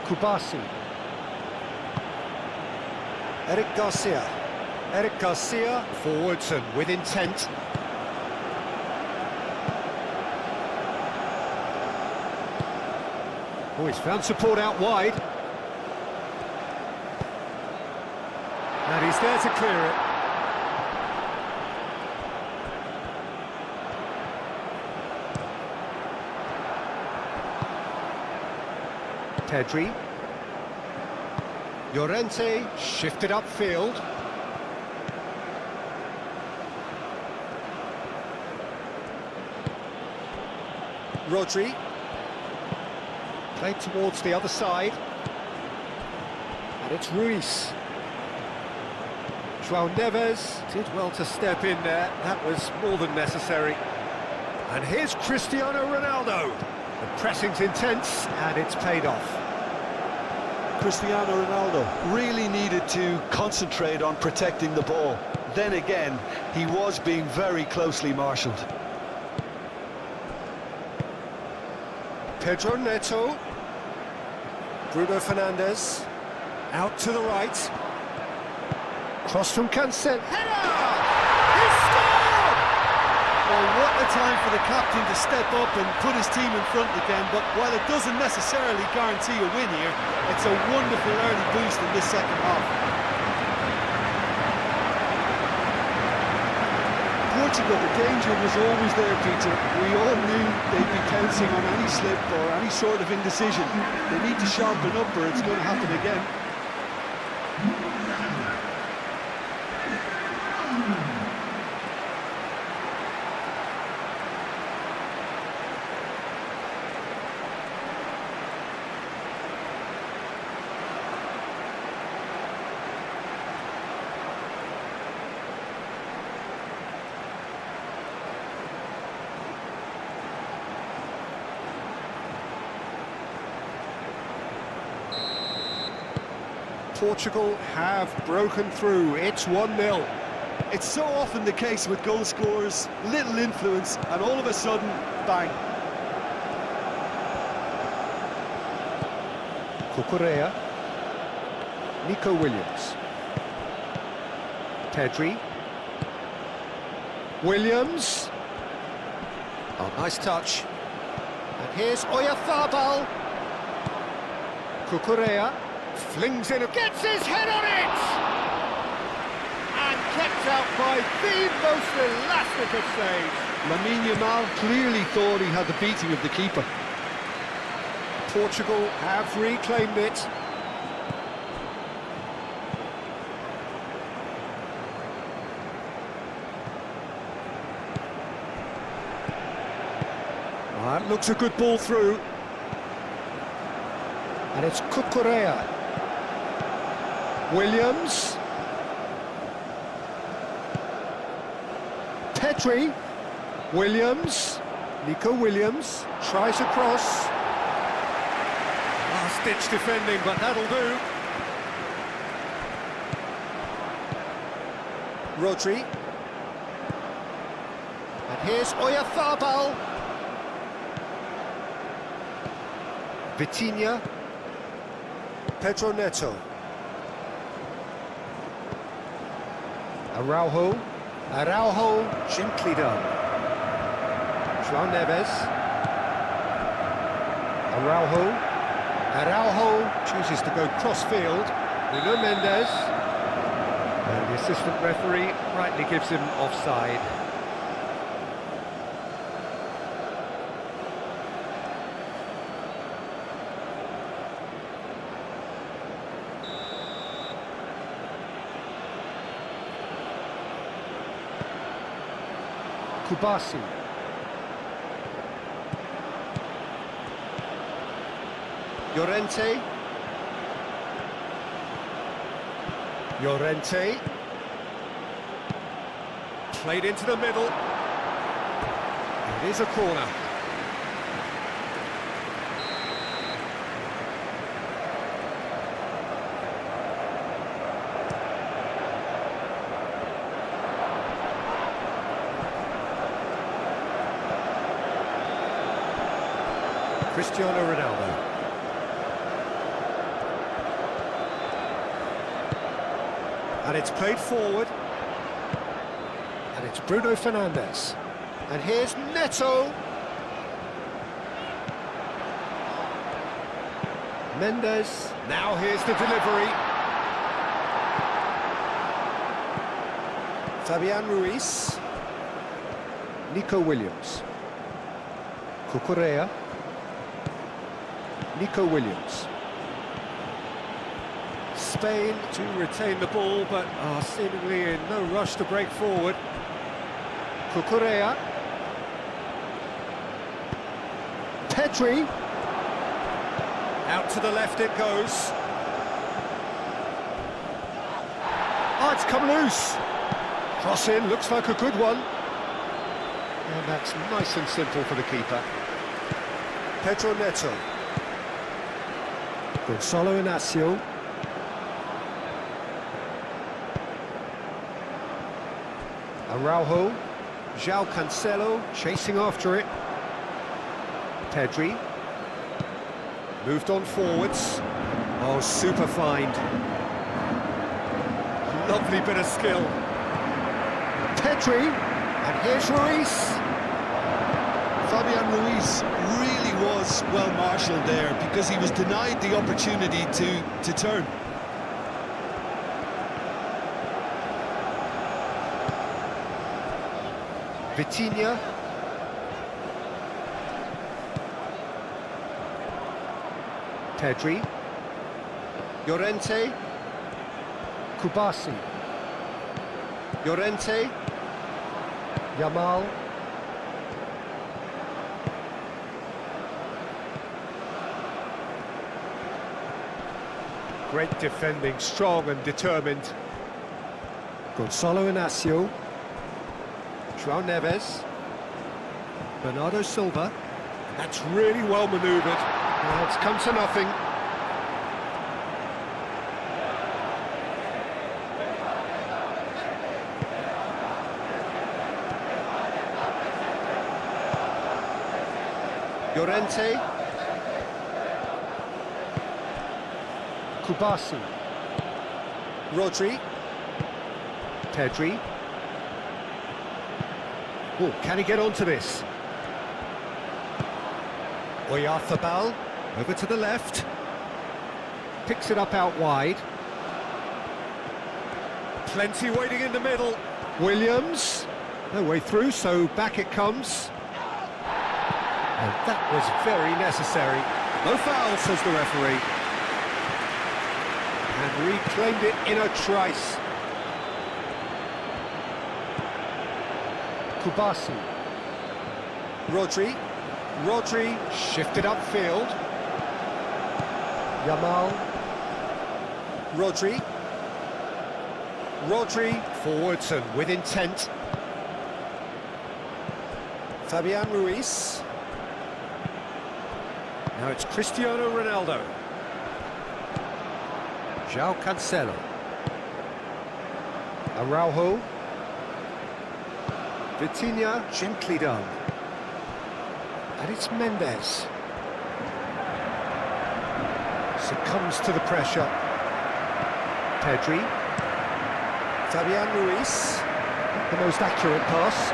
Kubasi. Eric Garcia. Eric Garcia forwards and with intent. Oh, he's found support out wide. And he's there to clear it. Pedri. Llorente shifted upfield. Rodri. Played towards the other side. And it's Ruiz. João Neves did well to step in there. That was more than necessary. And here's Cristiano Ronaldo. The pressing's intense, and it's paid off. Cristiano Ronaldo really needed to concentrate on protecting the ball. Then again, he was being very closely marshalled. Pedro Neto. Bruno Fernandes. Out to the right. Cross from Cancelo. Header! He scored! Well, what a time for the captain to step up and put his team in front again, but while it doesn't necessarily guarantee a win here, it's a wonderful early boost in this second half. Portugal, the danger was always there, Peter. We all knew they'd be pouncing on any slip or any sort of indecision. They need to sharpen up or it's going to happen again. Portugal have broken through. It's 1-0. It's so often the case with goal scorers, little influence, and all of a sudden, bang. Cucurella. Nico Williams. Pedri. Williams. Oh, nice touch. And here's Oyarzabal. Cucurella. Flings in, gets his head on it! And kept out by the most elastic of saves. Lamine Yamal clearly thought he had the beating of the keeper. Portugal have reclaimed it. That looks a good ball through. And it's Cucurella. Williams. Pedri. Williams. Nico Williams tries a cross. Last-ditch defending, but that'll do. Rodri. And here's Oyarzabal. Vitinha. Pedro Neto. Araujo. Gently done. João Neves. Araujo chooses to go cross-field. Nuno Mendes. And the assistant referee rightly gives him offside. Kubasi. Llorente. Played into the middle. It is a corner. Cristiano Ronaldo. And it's played forward. And it's Bruno Fernandes. And here's Neto. Mendes. Now here's the delivery. Fabian Ruiz. Nico Williams. Cucurella. Nico Williams. Spain to retain the ball, but are seemingly in no rush to break forward. Cucurella. Pedri. Out to the left it goes. Oh, it's come loose. Cross in, looks like a good one. And that's nice and simple for the keeper. Pedro Neto. Gonzalo Inacio. Araujo. João Cancelo chasing after it. Pedri. Moved on forwards. Oh, super find. Lovely bit of skill. Pedri. And here's Ruiz. Fabian Ruiz really was well marshalled there because he was denied the opportunity to turn. Vitinha. Pedri. Llorente. Kubasi. Llorente. Yamal. Great defending, strong and determined. Gonzalo Inacio. João Neves. Bernardo Silva. That's really well manoeuvred. Now it's come to nothing. Llorente. Kubasi. Rodri. Pedri. Oh, can he get onto this? Oyarzabal, over to the left. Picks it up out wide. Plenty waiting in the middle. Williams. No way through, so back it comes. And that was very necessary. No foul, says the referee. And reclaimed it in a trice. Kubasi. Rodri shifted upfield. Yamal. Rodri forwards and with intent. Fabian Ruiz. Now it's Cristiano Ronaldo. João Cancelo. Araujo. Vitinha, gently done. And it's Mendes. Succumbs to the pressure. Pedri. Fabian Ruiz. The most accurate pass.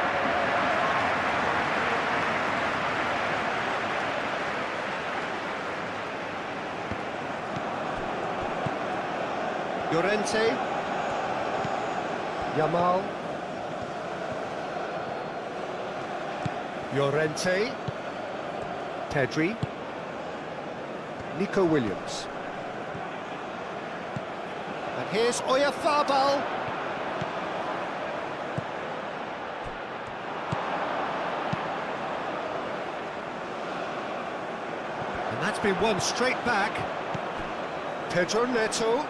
Llorente. Yamal. Llorente. Pedri. Nico Williams. And here's Oyarzabal. And that's been won straight back. Pedro Neto.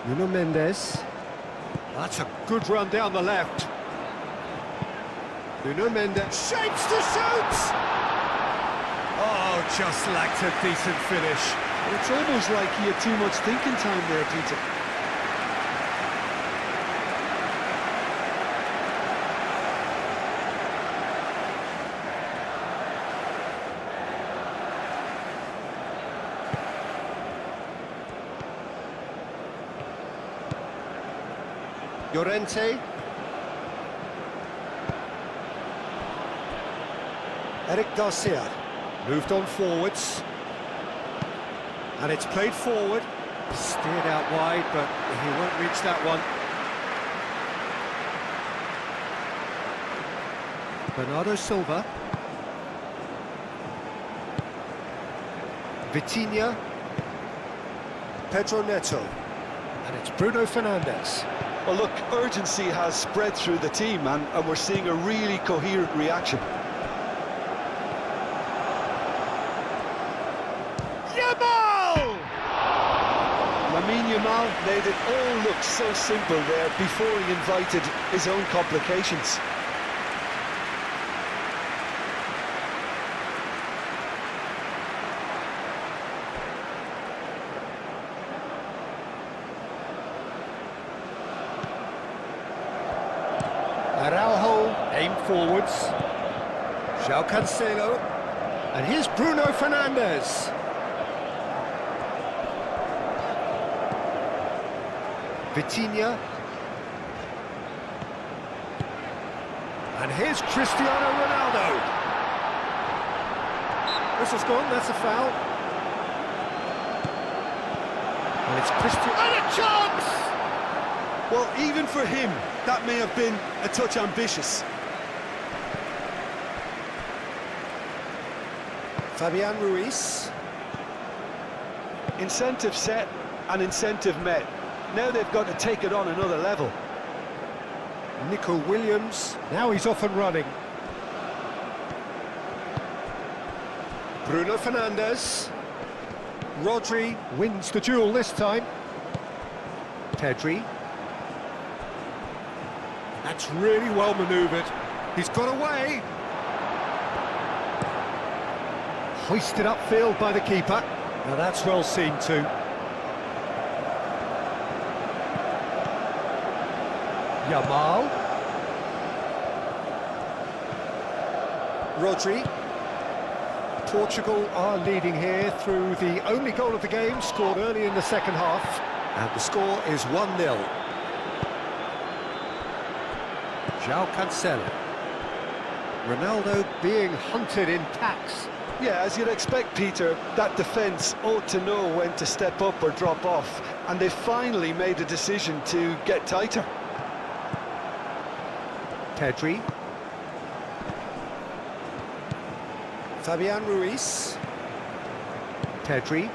Nuno Mendes. That's a good run down the left. Nuno Mendes shapes to shoot! Oh, just lacked a decent finish. It's almost like he had too much thinking time there, Peter. Llorente. Eric Garcia moved on forwards. And it's played forward. Steered out wide, but he won't reach that one. Bernardo Silva. Vitinha. Pedro Neto. And it's Bruno Fernandes. Well, look, urgency has spread through the team, and we're seeing a really coherent reaction. Yamal! Yamal made it all look so simple there before he invited his own complications. Araujo aimed forwards. João Cancelo. And here's Bruno Fernandes. Vitinha. And here's Cristiano Ronaldo. Whistle's gone, that's a foul. And it's Cristiano. And a chance! Well, even for him, that may have been a touch ambitious. Fabian Ruiz. Incentive set and incentive met. Now they've got to take it on another level. Nico Williams. Now he's off and running. Bruno Fernandes. Rodri wins the duel this time. Pedri. That's really well manoeuvred. He's got away. Hoisted upfield by the keeper. Now that's well seen too. Yamal. Rodri. Portugal are leading here through the only goal of the game, scored early in the second half. And the score is 1-0. João Cancelo. Ronaldo being hunted in packs. Yeah, as you'd expect, Peter, that defence ought to know when to step up or drop off, and they finally made a decision to get tighter. Pedri. Fabian Ruiz. Pedri.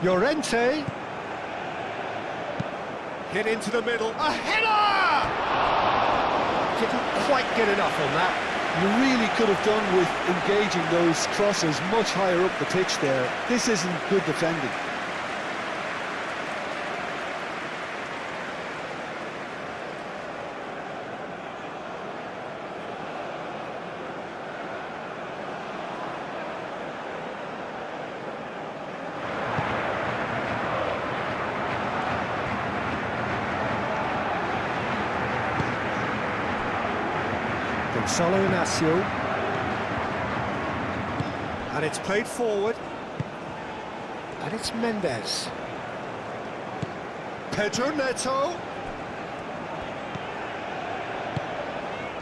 Llorente. Hit into the middle. A header! Didn't quite get enough on that. You really could have done with engaging those crosses much higher up the pitch there. This isn't good defending. Solo Inacio. And it's played forward. And it's Mendes. Pedro Neto.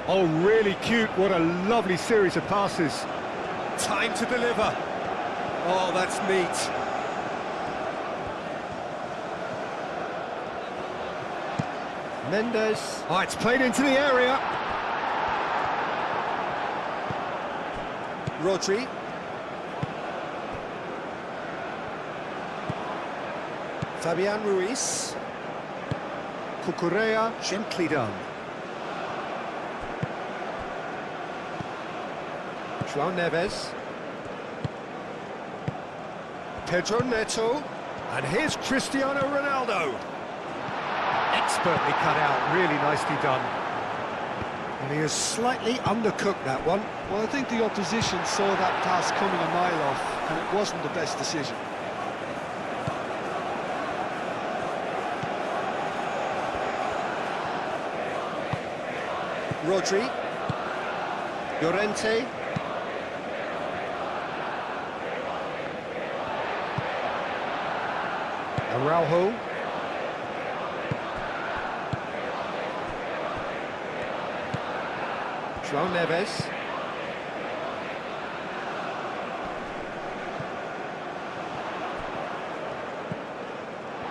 Oh, really cute. What a lovely series of passes. Time to deliver. Oh, that's neat. Mendes. Oh, it's played into the area. Rodri. Fabian Ruiz. Cucurella, gently done. João Neves. Pedro Neto. And here's Cristiano Ronaldo. Expertly cut out, really nicely done. And he has slightly undercooked that one. Well, I think the opposition saw that pass coming a mile off, and it wasn't the best decision. Rodri. Llorente. Araujo. João Neves.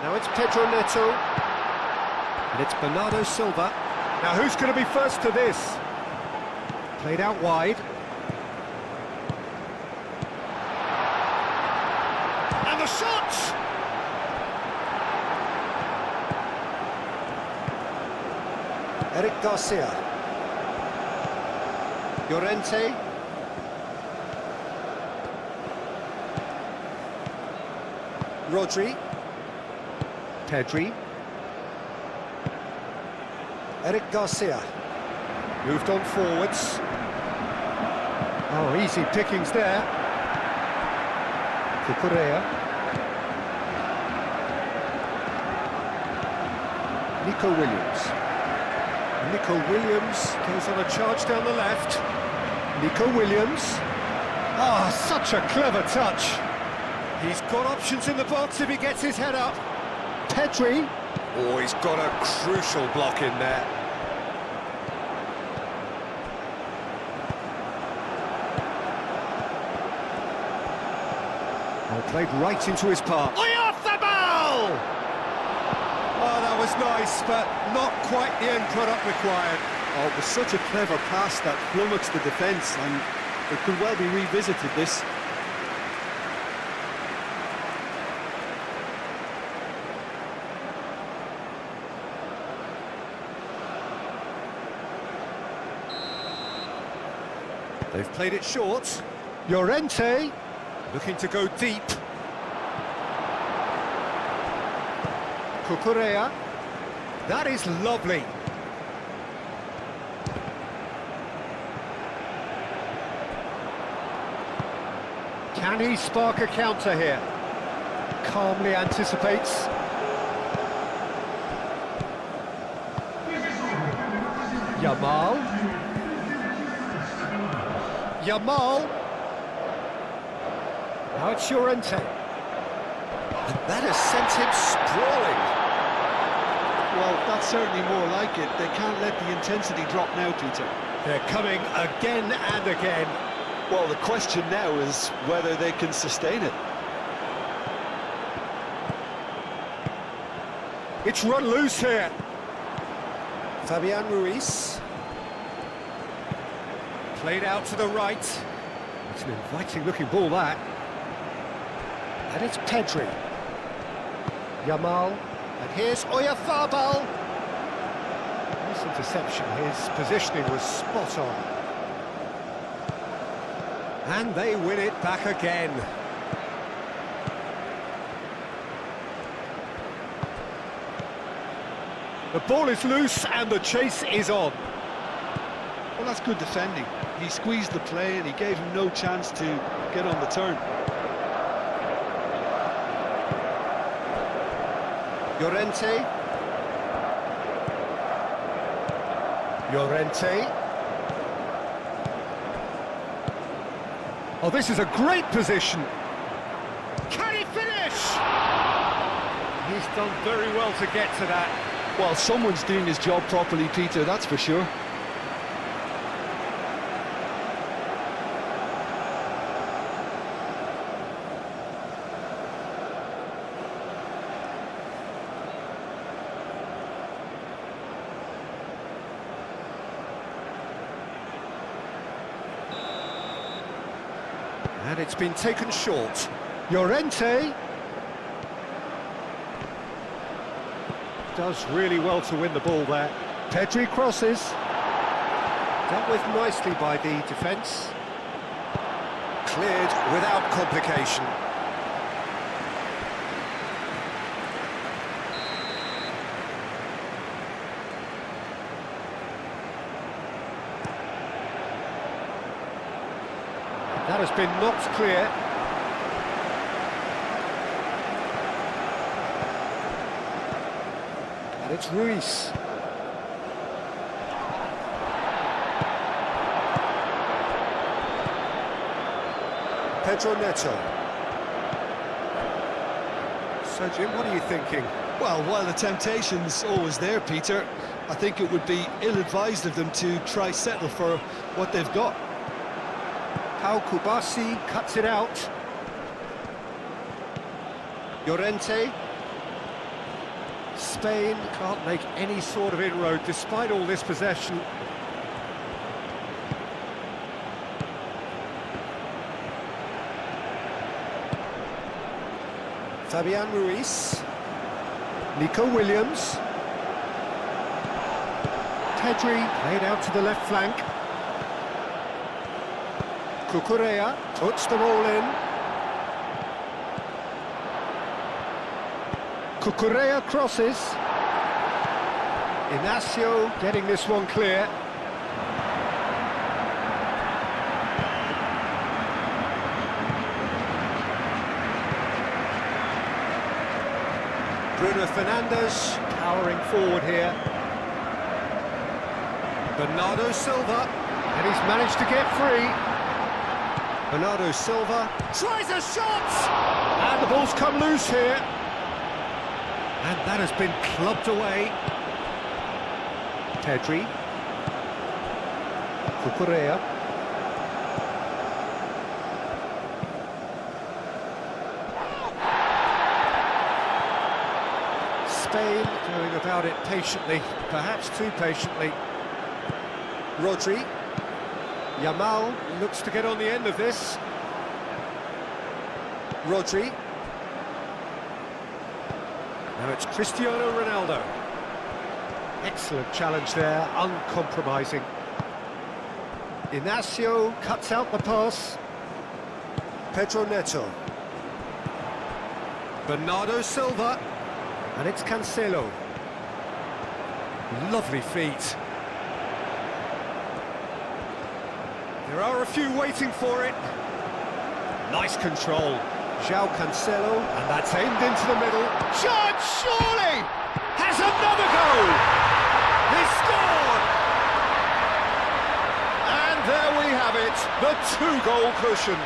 Now it's Pedro Neto. And it's Bernardo Silva. Now who's going to be first to this? Played out wide. And the shot! Eric Garcia. Llorente. Rodri. Pedri. Eric Garcia. Moved on forwards. Oh, easy pickings there. Cucurella. Nico Williams. Nico Williams goes on a charge down the left. Nico Williams. Ah, such a clever touch. He's got options in the box if he gets his head up. Pedri. Oh, he's got a crucial block in there. Oh, played right into his path. Oyarzabal! Oh, that was nice, but not quite the end product required. Oh, it was such a clever pass that flummoxed the defence, and it could well be revisited, this. They've played it short. Llorente looking to go deep. Cucurella. That is lovely. Can he spark a counter here? Calmly anticipates. Yamal. Now it's Llorente. And that has sent him sprawling. Well, that's certainly more like it. They can't let the intensity drop now, Peter. They're coming again and again. Well, the question now is whether they can sustain it. It's run loose here. Fabian Ruiz. Played out to the right. It's an inviting-looking ball, that. And it's Pedri. Yamal. And here's Oyarzabal. Nice interception. His positioning was spot on. And they win it back again. The ball is loose and the chase is on. Well, that's good defending. He squeezed the play and he gave him no chance to get on the turn. Llorente. Oh, this is a great position. Can he finish? He's done very well to get to that. Well, someone's doing his job properly, Peter, that's for sure. And it's been taken short. Llorente does really well to win the ball there. Pedri crosses. Dealt with nicely by the defence. Cleared without complication. That has been knocked clear. And it's Ruiz. Pedro Neto. So, Jim, what are you thinking? Well, while the temptation's always there, Peter, I think it would be ill-advised of them to try settle for what they've got. Pau Kubasi cuts it out. Llorente. Spain can't make any sort of inroad despite all this possession. Fabian Ruiz. Nico Williams. Pedri played out to the left flank. Cucurella puts the ball in. Cucurella crosses. Inacio getting this one clear. Bruno Fernandes powering forward here. Bernardo Silva, and he's managed to get free. Bernardo Silva tries a shot! And the ball's come loose here. And that has been clubbed away. Pedri. Cucurella. Spain going about it patiently, perhaps too patiently. Rodri. Yamal looks to get on the end of this. Rodri. Now it's Cristiano Ronaldo. Excellent challenge there, uncompromising. Inacio cuts out the pass. Pedro Neto. Bernardo Silva. And it's Cancelo. Lovely feet. There are a few waiting for it. Nice control. João Cancelo, and that's aimed into the middle. Shot, surely! Has another goal! He's scored! And there we have it, the two-goal cushion.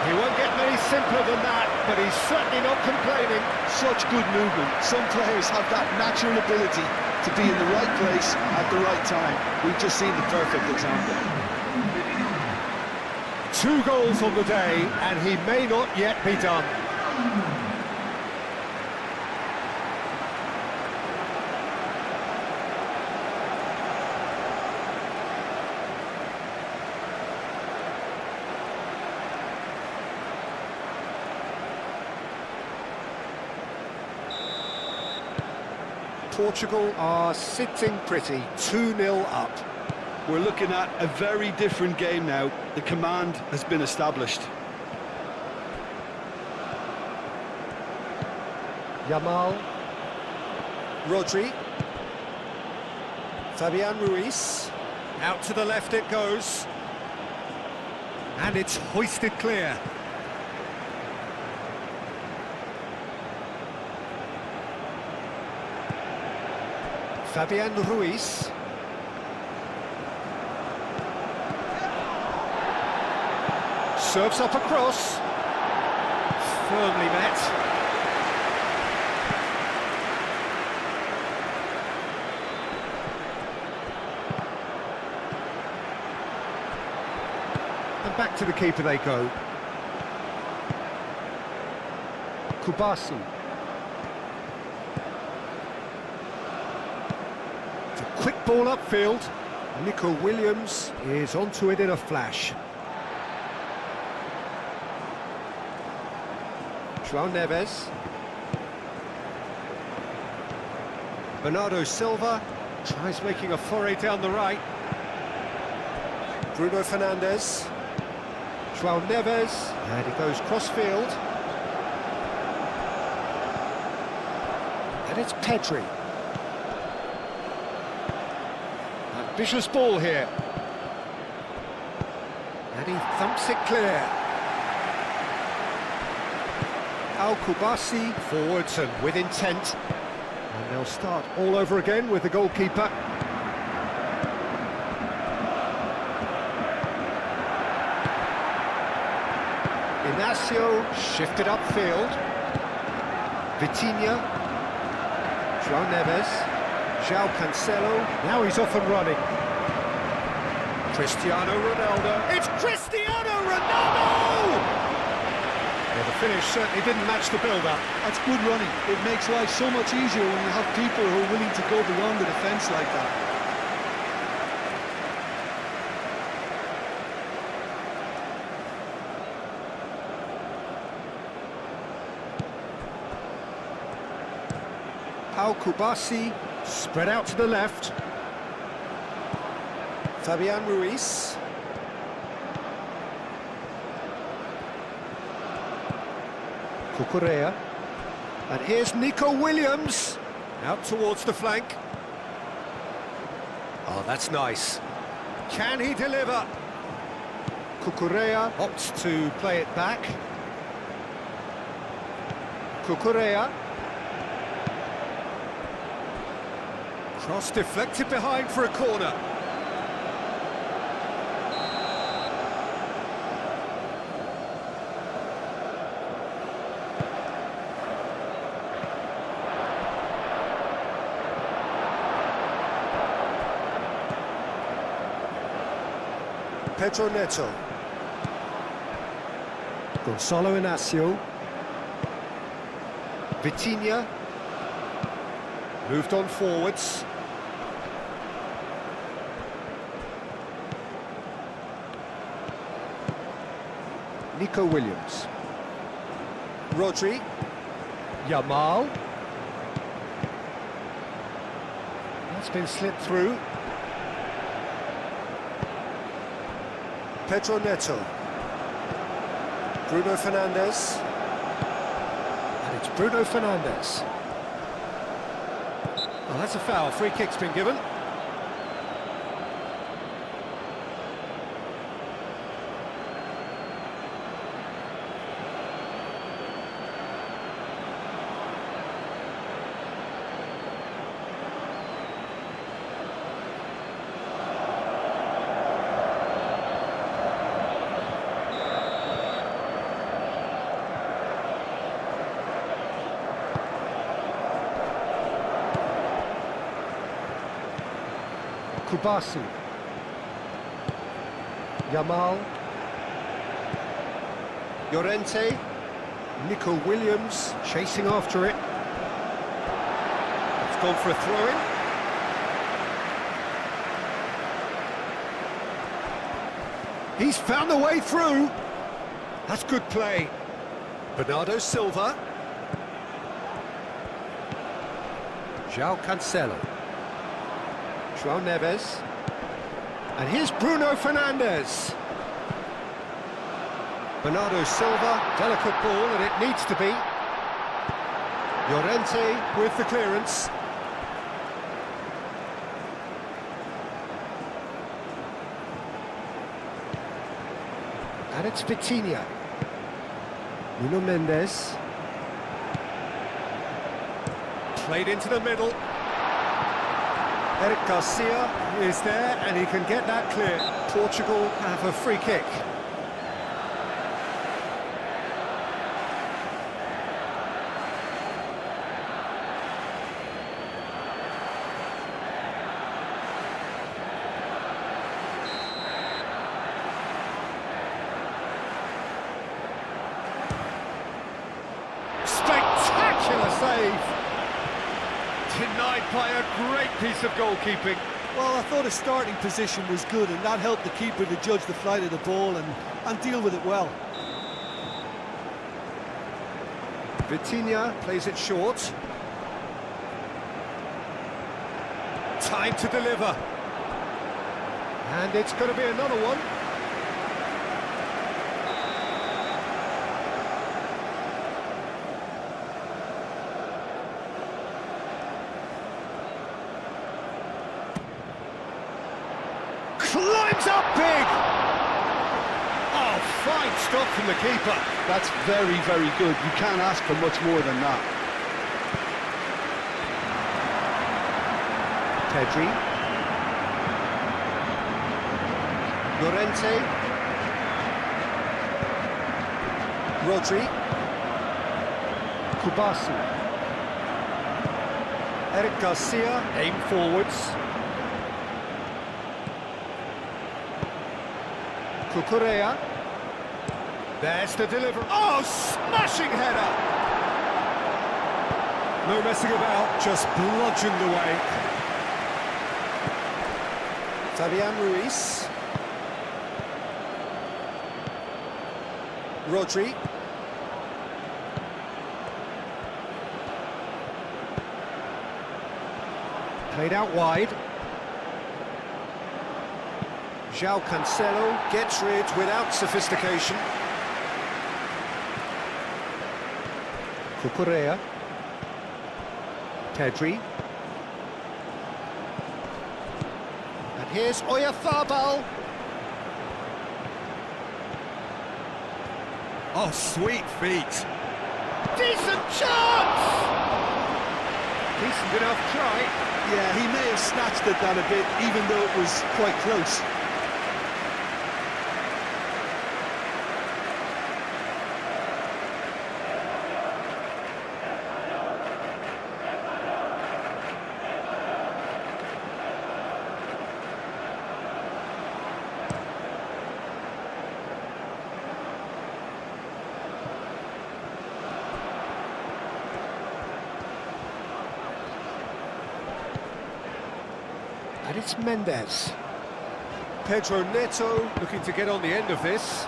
He won't get any simpler than that, but he's certainly not complaining. Such good movement. Some players have that natural ability to be in the right place at the right time. We've just seen the perfect example. 2 goals on the day, and he may not yet be done. Portugal are sitting pretty, 2-0 up. We're looking at a very different game now. The command has been established. Yamal. Rodri. Fabian Ruiz. Out to the left it goes. And it's hoisted clear. Fabian Ruiz. serves up a cross. Firmly met. And back to the keeper they go. Kubasi. It's a quick ball upfield. Nico Williams is onto it in a flash. João Neves. Bernardo Silva tries making a foray down the right. Bruno Fernandes. João Neves, and he goes cross-field. And it's Pedri. Ambitious ball here. And he thumps it clear. Al-Kubasi forwards and with intent. And they'll start all over again with the goalkeeper. Inacio shifted upfield. Vitinha. João Neves. João Cancelo. Now he's off and running. Cristiano Ronaldo. It's Cristiano Ronaldo! Well, the finish certainly didn't match the build-up. That's good running. It makes life so much easier when you have people who are willing to go beyond the defence like that. Al-Kubasi spread out to the left. Fabian Ruiz. Cucurella. And here's Nico Williams. Out towards the flank. Oh, that's nice. Can he deliver? Cucurella opts to play it back. Cucurella. Cross deflected behind for a corner. Pedro Neto. Gonzalo Inacio. Vitinha. Moved on forwards. Nico Williams. Rodri. Yamal. That's been slipped through. Pedro Neto. Bruno Fernandes. And it's Bruno Fernandes. Oh, that's a foul. Free kick's been given. Kubasi. Yamal. Llorente. Nico Williams chasing after it. It's gone for a throw-in. He's found the way through. That's good play. Bernardo Silva. João Cancelo. João Neves. And here's Bruno Fernandes. Bernardo Silva, delicate ball, and it needs to be. Llorente with the clearance. And it's Vitinha. Nuno Mendes. Played into the middle. Eric Garcia is there, and he can get that clear. Portugal have a free kick. save. Denied by a great piece of goalkeeping. Well, I thought his starting position was good, and that helped the keeper to judge the flight of the ball and deal with it well. Vitinha plays it short. Time to deliver. And it's going to be another one. Climbs up big! Oh, fine stop from the keeper. That's very, very good. You can't ask for much more than that. Pedri. Llorente. Rodri. Kubasi. Eric Garcia, aim forwards. Cucurella. There's the delivery. Oh, smashing header! No messing about, just bludgeoned away. Fabian Ruiz. Rodri. Played out wide. João Cancelo gets rid without sophistication. Cucurella. Pedri. And here's Oyarzabal. Oh, sweet feet. Decent chance! Decent enough try. Yeah, he may have snatched at that a bit, even though it was quite close. And it's Mendes. Pedro Neto looking to get on the end of this.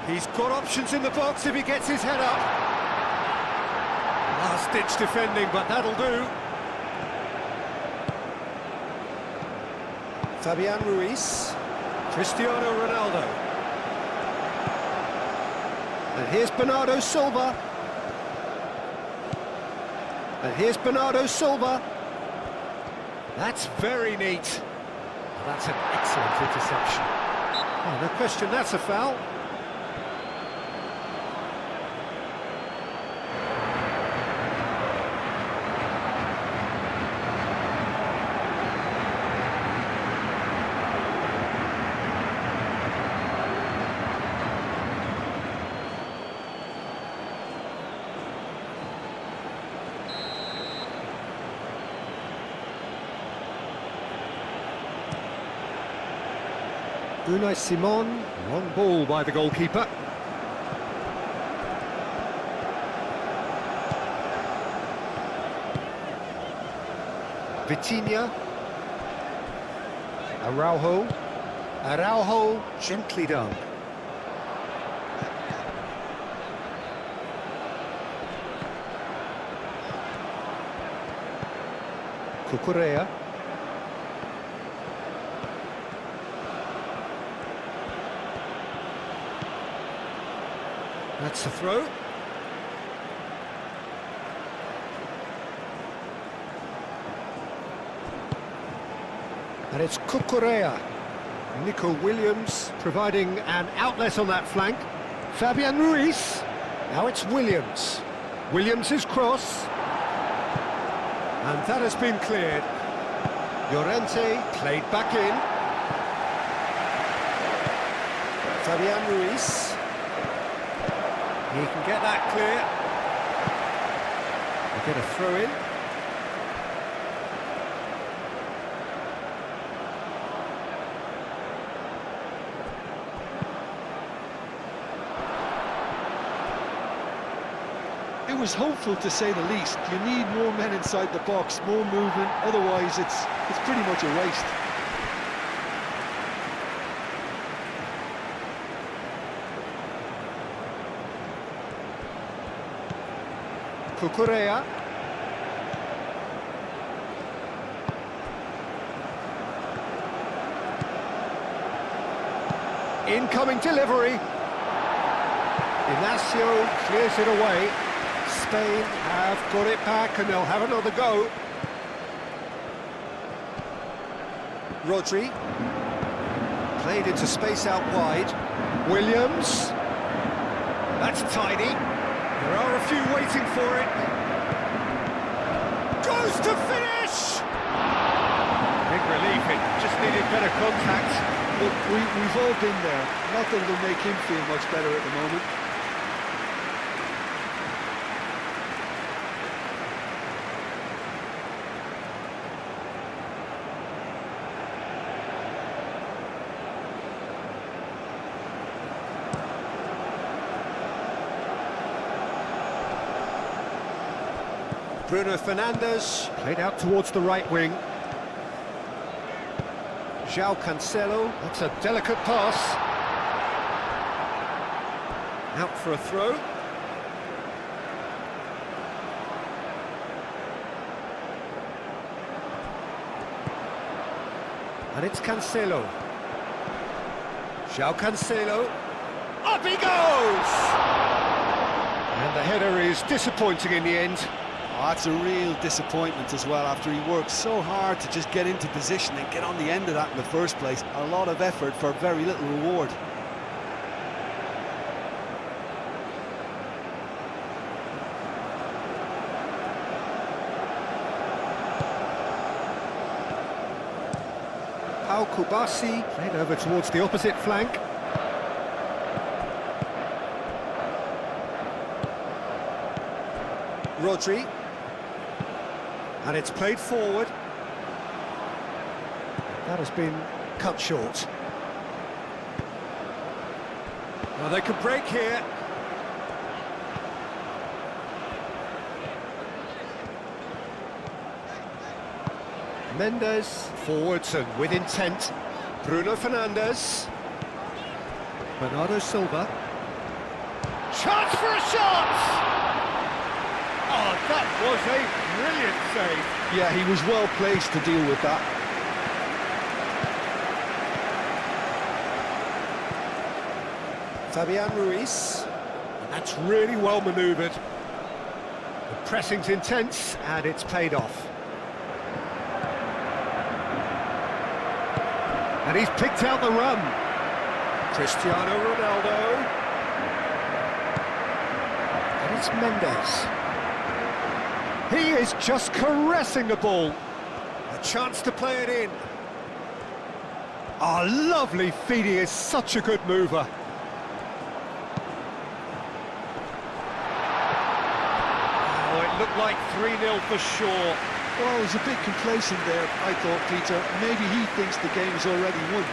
He's got options in the box if he gets his head up. Last-ditch defending, but that'll do. Fabian Ruiz. Cristiano Ronaldo. And here's Bernardo Silva. And here's Bernardo Silva. That's very neat. That's an excellent interception. Oh, no question, that's a foul. Unai Simon, long ball by the goalkeeper. Vitinha. Araujo, gently done. Cucurella. That's the throw. And it's Cucurella. Nico Williams providing an outlet on that flank. Fabian Ruiz. Now it's Williams. Williams' cross. And that has been cleared. Llorente played back in. Fabian Ruiz. He can get that clear. We'll get a throw in. It was hopeful, to say the least. You need more men inside the box, more movement, otherwise it's pretty much a waste. Cucurella. Incoming delivery. Inacio clears it away. Spain have got it back and they'll have another go. Rodri. Played into space out wide. Williams. That's tidy. There are a few waiting for it. Goes to finish! Big relief, it just needed better contact. Look, we've all been there. Not that it'll make him feel much better at the moment. Bruno Fernandes played out towards the right wing. João Cancelo, that's a delicate pass. Out for a throw. And it's Cancelo. João Cancelo. Up he goes! And the header is disappointing in the end. Oh, that's a real disappointment as well, after he worked so hard to just get into position and get on the end of that in the first place. A lot of effort for very little reward. Pau Kubasi played over towards the opposite flank. Rodri. And it's played forward. That has been cut short. Well, they could break here. Mendes forwards and with intent. Bruno Fernandes. Bernardo Silva. Chance for a shot! Oh, that was a brilliant save. Yeah, he was well placed to deal with that. Fabian Ruiz. And that's really well manoeuvred. The pressing's intense and it's paid off. And he's picked out the run. Cristiano Ronaldo. And it's Mendes. He is just caressing the ball. A chance to play it in. Oh, lovely feed. He is such a good mover. Oh, it looked like 3-0 for sure. Well, he's a bit complacent there, I thought, Peter. Maybe he thinks the game is already won.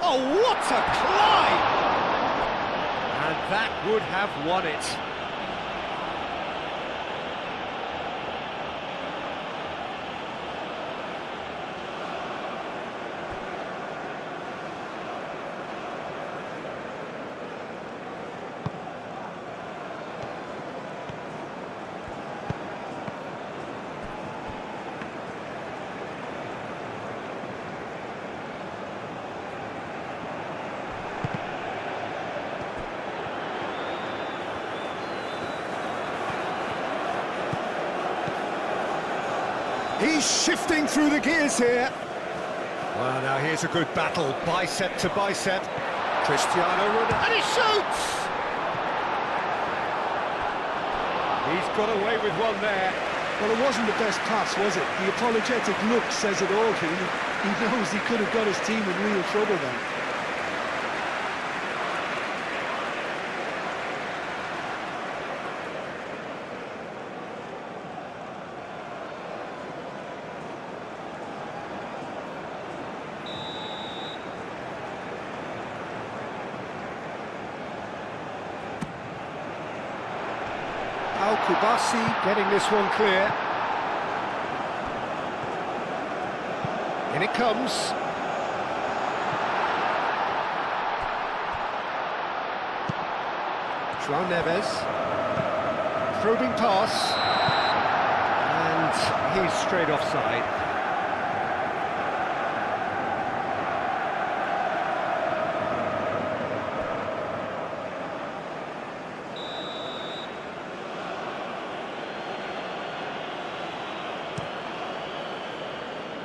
Oh, what a climb! And that would have won it. He's shifting through the gears here. Well, now here's a good battle, bicep to bicep. Cristiano Ronaldo, and he shoots! He's got away with one there. Well, it wasn't the best pass, was it? The apologetic look says it all, Keane. He knows he could have got his team in real trouble then. Kubasi getting this one clear. In it comes. João Neves. Probing pass. And he's straight offside.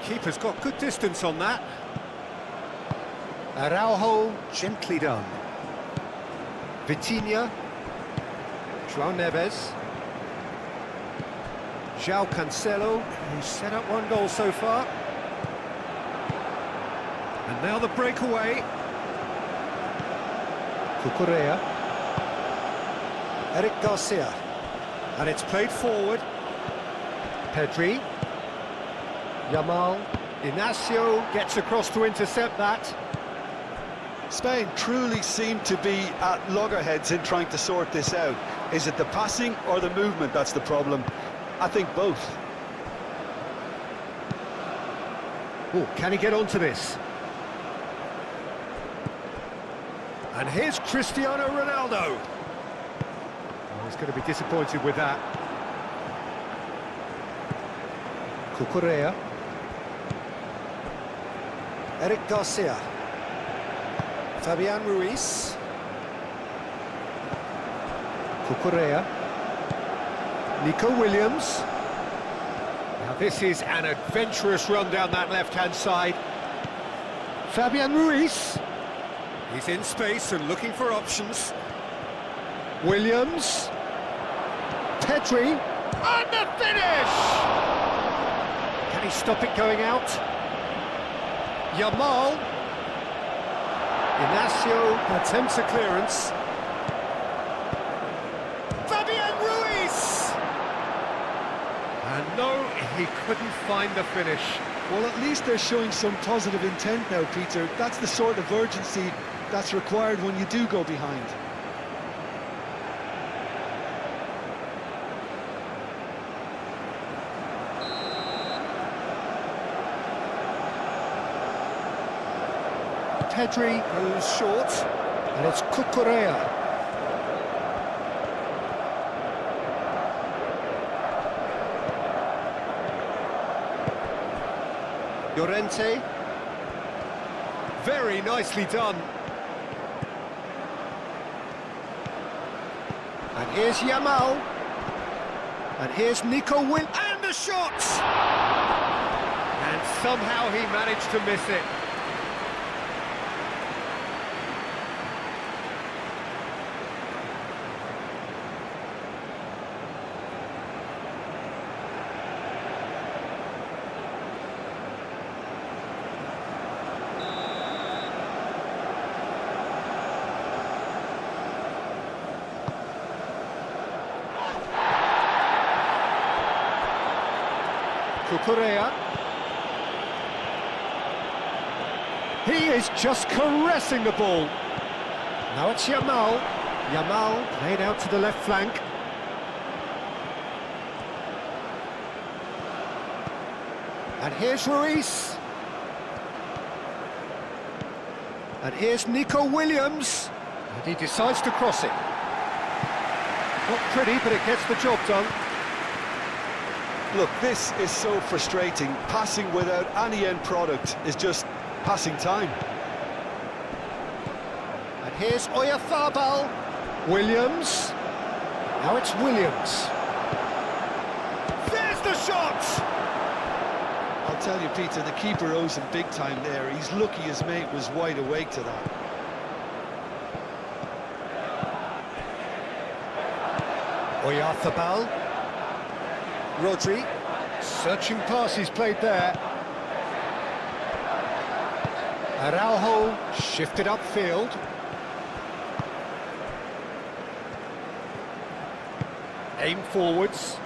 Keeper's got good distance on that. Araujo, gently done. Vitinha. João Neves. João Cancelo, who's set up one goal so far. And now the breakaway. Cucurella. Eric Garcia. And it's played forward. Pedri. Yamal. Inacio gets across to intercept that. Spain truly seem to be at loggerheads in trying to sort this out. Is it the passing or the movement that's the problem? I think both. Oh, can he get onto this? And here's Cristiano Ronaldo. Oh, he's going to be disappointed with that. Cucurella. Eric Garcia. Fabian Ruiz. Cucurella. Nico Williams. Now this is an adventurous run down that left-hand side. Fabian Ruiz. He's in space and looking for options. Williams. Pedri. And the finish! Can he stop it going out? Yamal. Inacio attempts a clearance. Fabian Ruiz! And no, he couldn't find the finish. Well, at least they're showing some positive intent now, Peter. That's the sort of urgency that's required when you do go behind. Pedri goes short, and it's Cucurella. Llorente. Very nicely done. And here's Yamal. And here's Nico Will. And the shot! And somehow he managed to miss it. Cucurella. He is just caressing the ball. Now it's Yamal. Yamal played out to the left flank. And here's Ruiz. And here's Nico Williams. And he decides to cross it. Not pretty, but it gets the job done. Look, this is so frustrating. Passing without any end product is just passing time. And here's Oyarzabal. Williams. Now it's Williams. There's the shot! I'll tell you, Peter, the keeper owes him big time there. He's lucky his mate was wide awake to that. Oyarzabal. Rodri. Searching pass he's played there. Araujo shifted upfield. Aim forwards.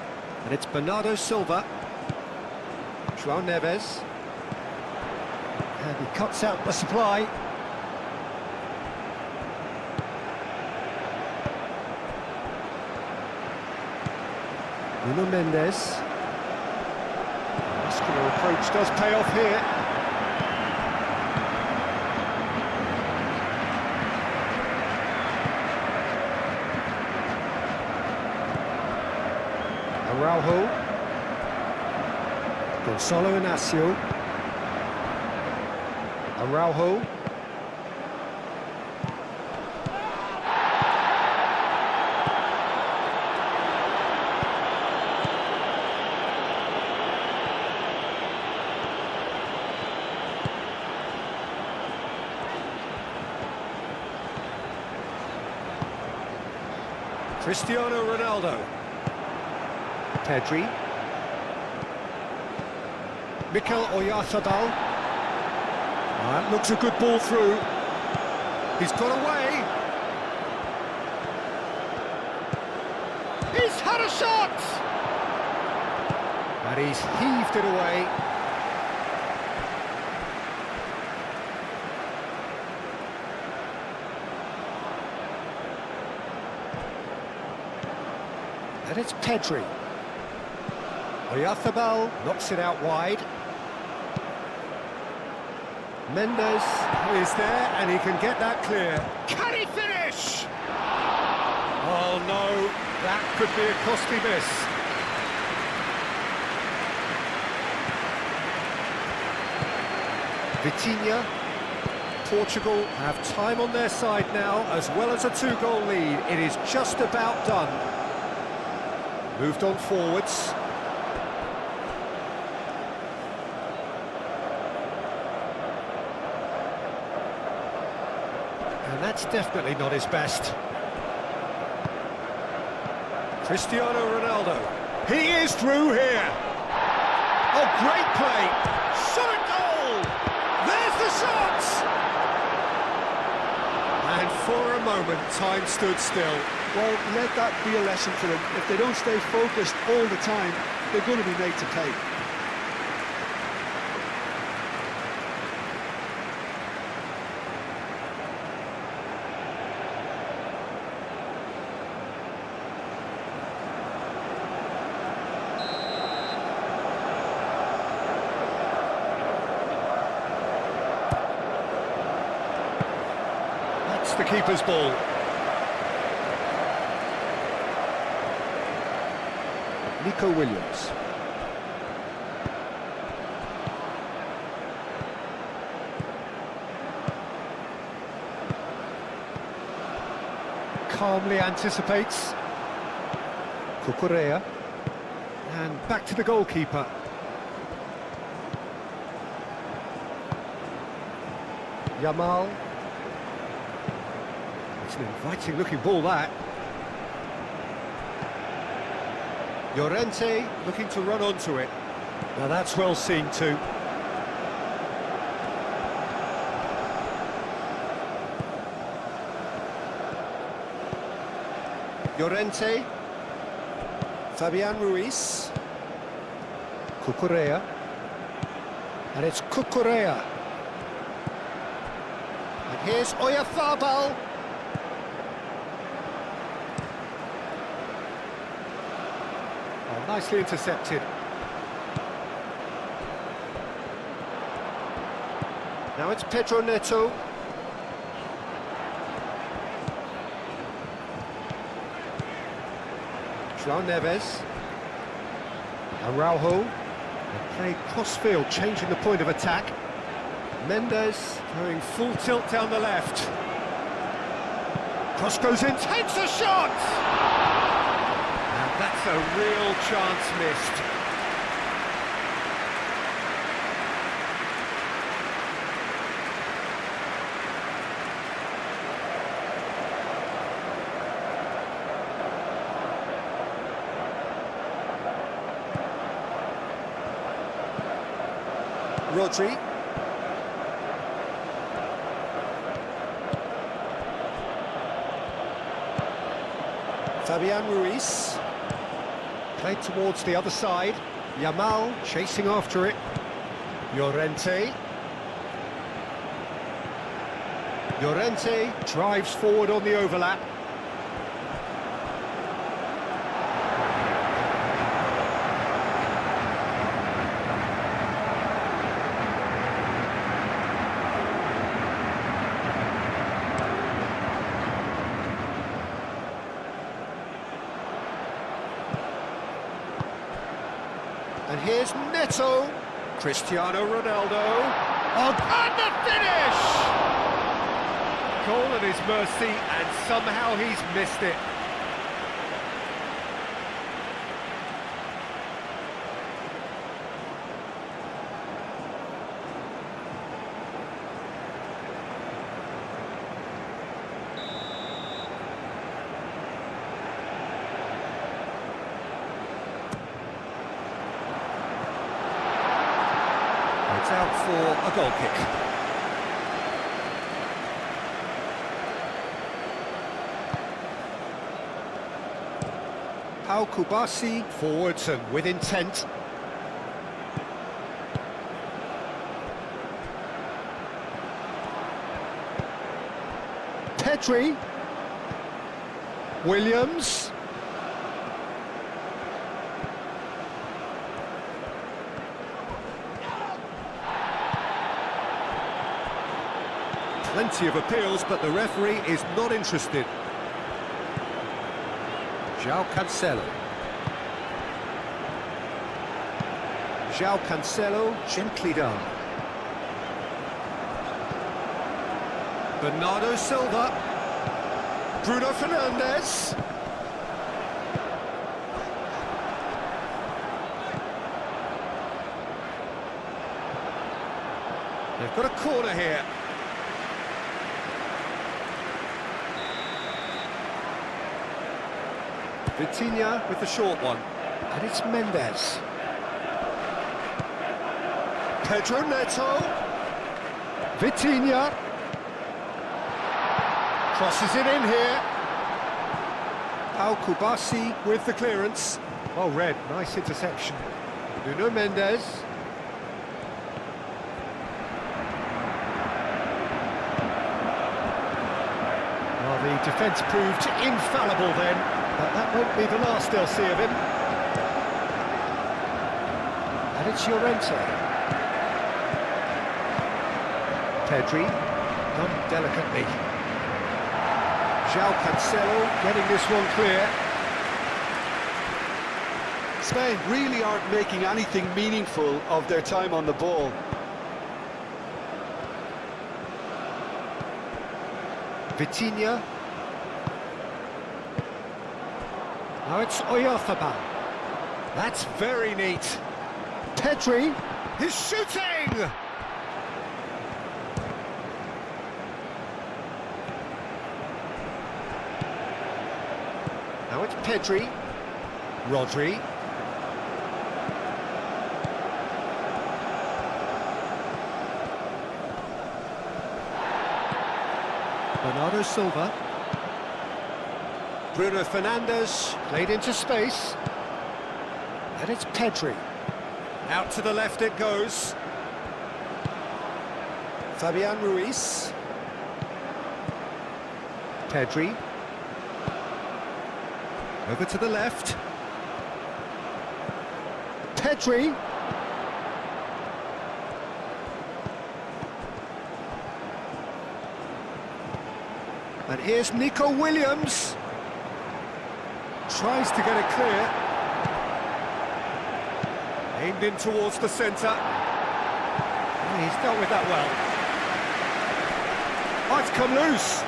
And it's Bernardo Silva. João Neves. And he cuts out the supply. Nuno Mendes. Muscular approach does pay off here. Araujo. Gonzalo Inacio. Araujo. Cristiano Ronaldo. Pedri. Mikel Oyarzabal. That looks a good ball through. He's got away. He's had a shot! And he's heaved it away. And it's Pedri. Oyarzabal knocks it out wide. Mendes is there, and he can get that clear. Can he finish? Oh no, that could be a costly miss. Vitinha. Portugal have time on their side now, as well as a two-goal lead. It is just about done. Moved on forwards. And that's definitely not his best. Cristiano Ronaldo. He is through here. Oh, great play. Shot a goal. There's the shot. And for a moment, time stood still. Well, let that be a lesson for them. If they don't stay focused all the time, they're going to be made to pay. That's the keeper's ball. Nico Williams. Calmly anticipates. Cucurella. And back to the goalkeeper. Yamal. It's an inviting looking ball, that. Llorente looking to run onto it. Now that's well seen too. Llorente. Fabian Ruiz. Cucurella. And it's Cucurella. And here's Oyarzabal. Nicely intercepted. Now it's Pedro Neto. João Neves. Araujo. They play cross-field, changing the point of attack. Mendes going full tilt down the left. Cross goes in, takes a shot! That's a real chance missed. Rodri. Fabian Ruiz. Played towards the other side. Yamal chasing after it. Llorente. Llorente drives forward on the overlap. here's Neto. Cristiano Ronaldo. Oh, and the finish! Goal at his mercy, and somehow he's missed it. It's out for a goal kick. Pau Kubasi forwards and with intent. Pedri. Williams. Plenty of appeals, but the referee is not interested. João Cancelo. João Cancelo, gently done. Bernardo Silva. Bruno Fernandes. They've got a corner here. Vitinha with the short one, and it's Mendes. Pedro Neto. Vitinha. Crosses it in here. Pau Kubasi with the clearance. Well read, nice interception. Nuno Mendes. Well, the defence proved infallible then. But that won't be the last they'll see of him. And it's Llorente. Pedri, done delicately. João Cancelo getting this one clear. Spain really aren't making anything meaningful of their time on the ball. Vitinha. Now it's Oyarzabal. That's very neat. Pedri. He's shooting! Now it's Pedri. Rodri. Bernardo Silva. Bruno Fernandes, played into space. And it's Pedri. Out to the left it goes. Fabian Ruiz. Pedri. Over to the left. Pedri. And here's Nico Williams. Tries to get it clear. Aimed in towards the centre. Oh, he's dealt with that well. Oh, it's come loose.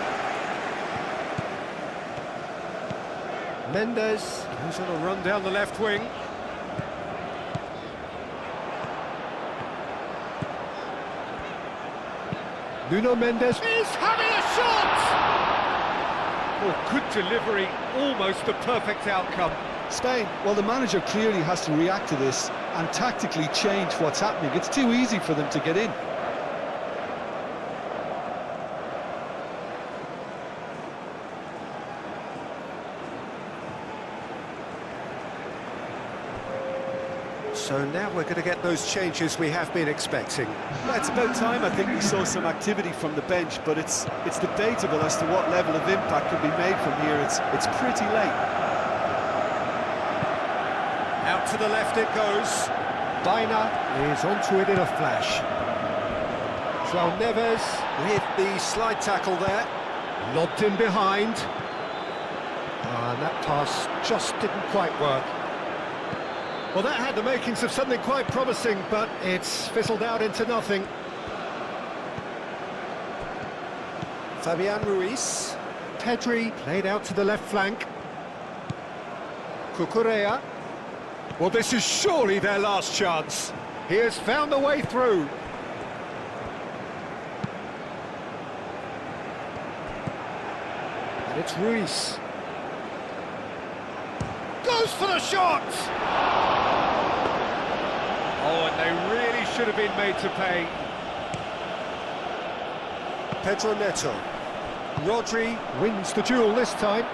Mendes, who's on a run down the left wing. Nuno Mendes is having a shot! Oh, good delivery, almost the perfect outcome. Spain, well, the manager clearly has to react to this and tactically change what's happening. It's too easy for them to get in. So now we're going to get those changes we have been expecting. Well, it's about time I think we saw some activity from the bench, but it's debatable as to what level of impact can be made from here. It's pretty late. Out to the left it goes. Baina is onto it in a flash. João Neves with the slide tackle there. Lobbed in behind. And that pass just didn't quite work. Well, that had the makings of something quite promising, but it's fizzled out into nothing. Fabian Ruiz. Pedri played out to the left flank. Cucurella. Well, this is surely their last chance. He has found the way through. And it's Ruiz. Goes for the shot! Oh, and they really should have been made to pay. Pedro Neto. Rodri wins the duel this time.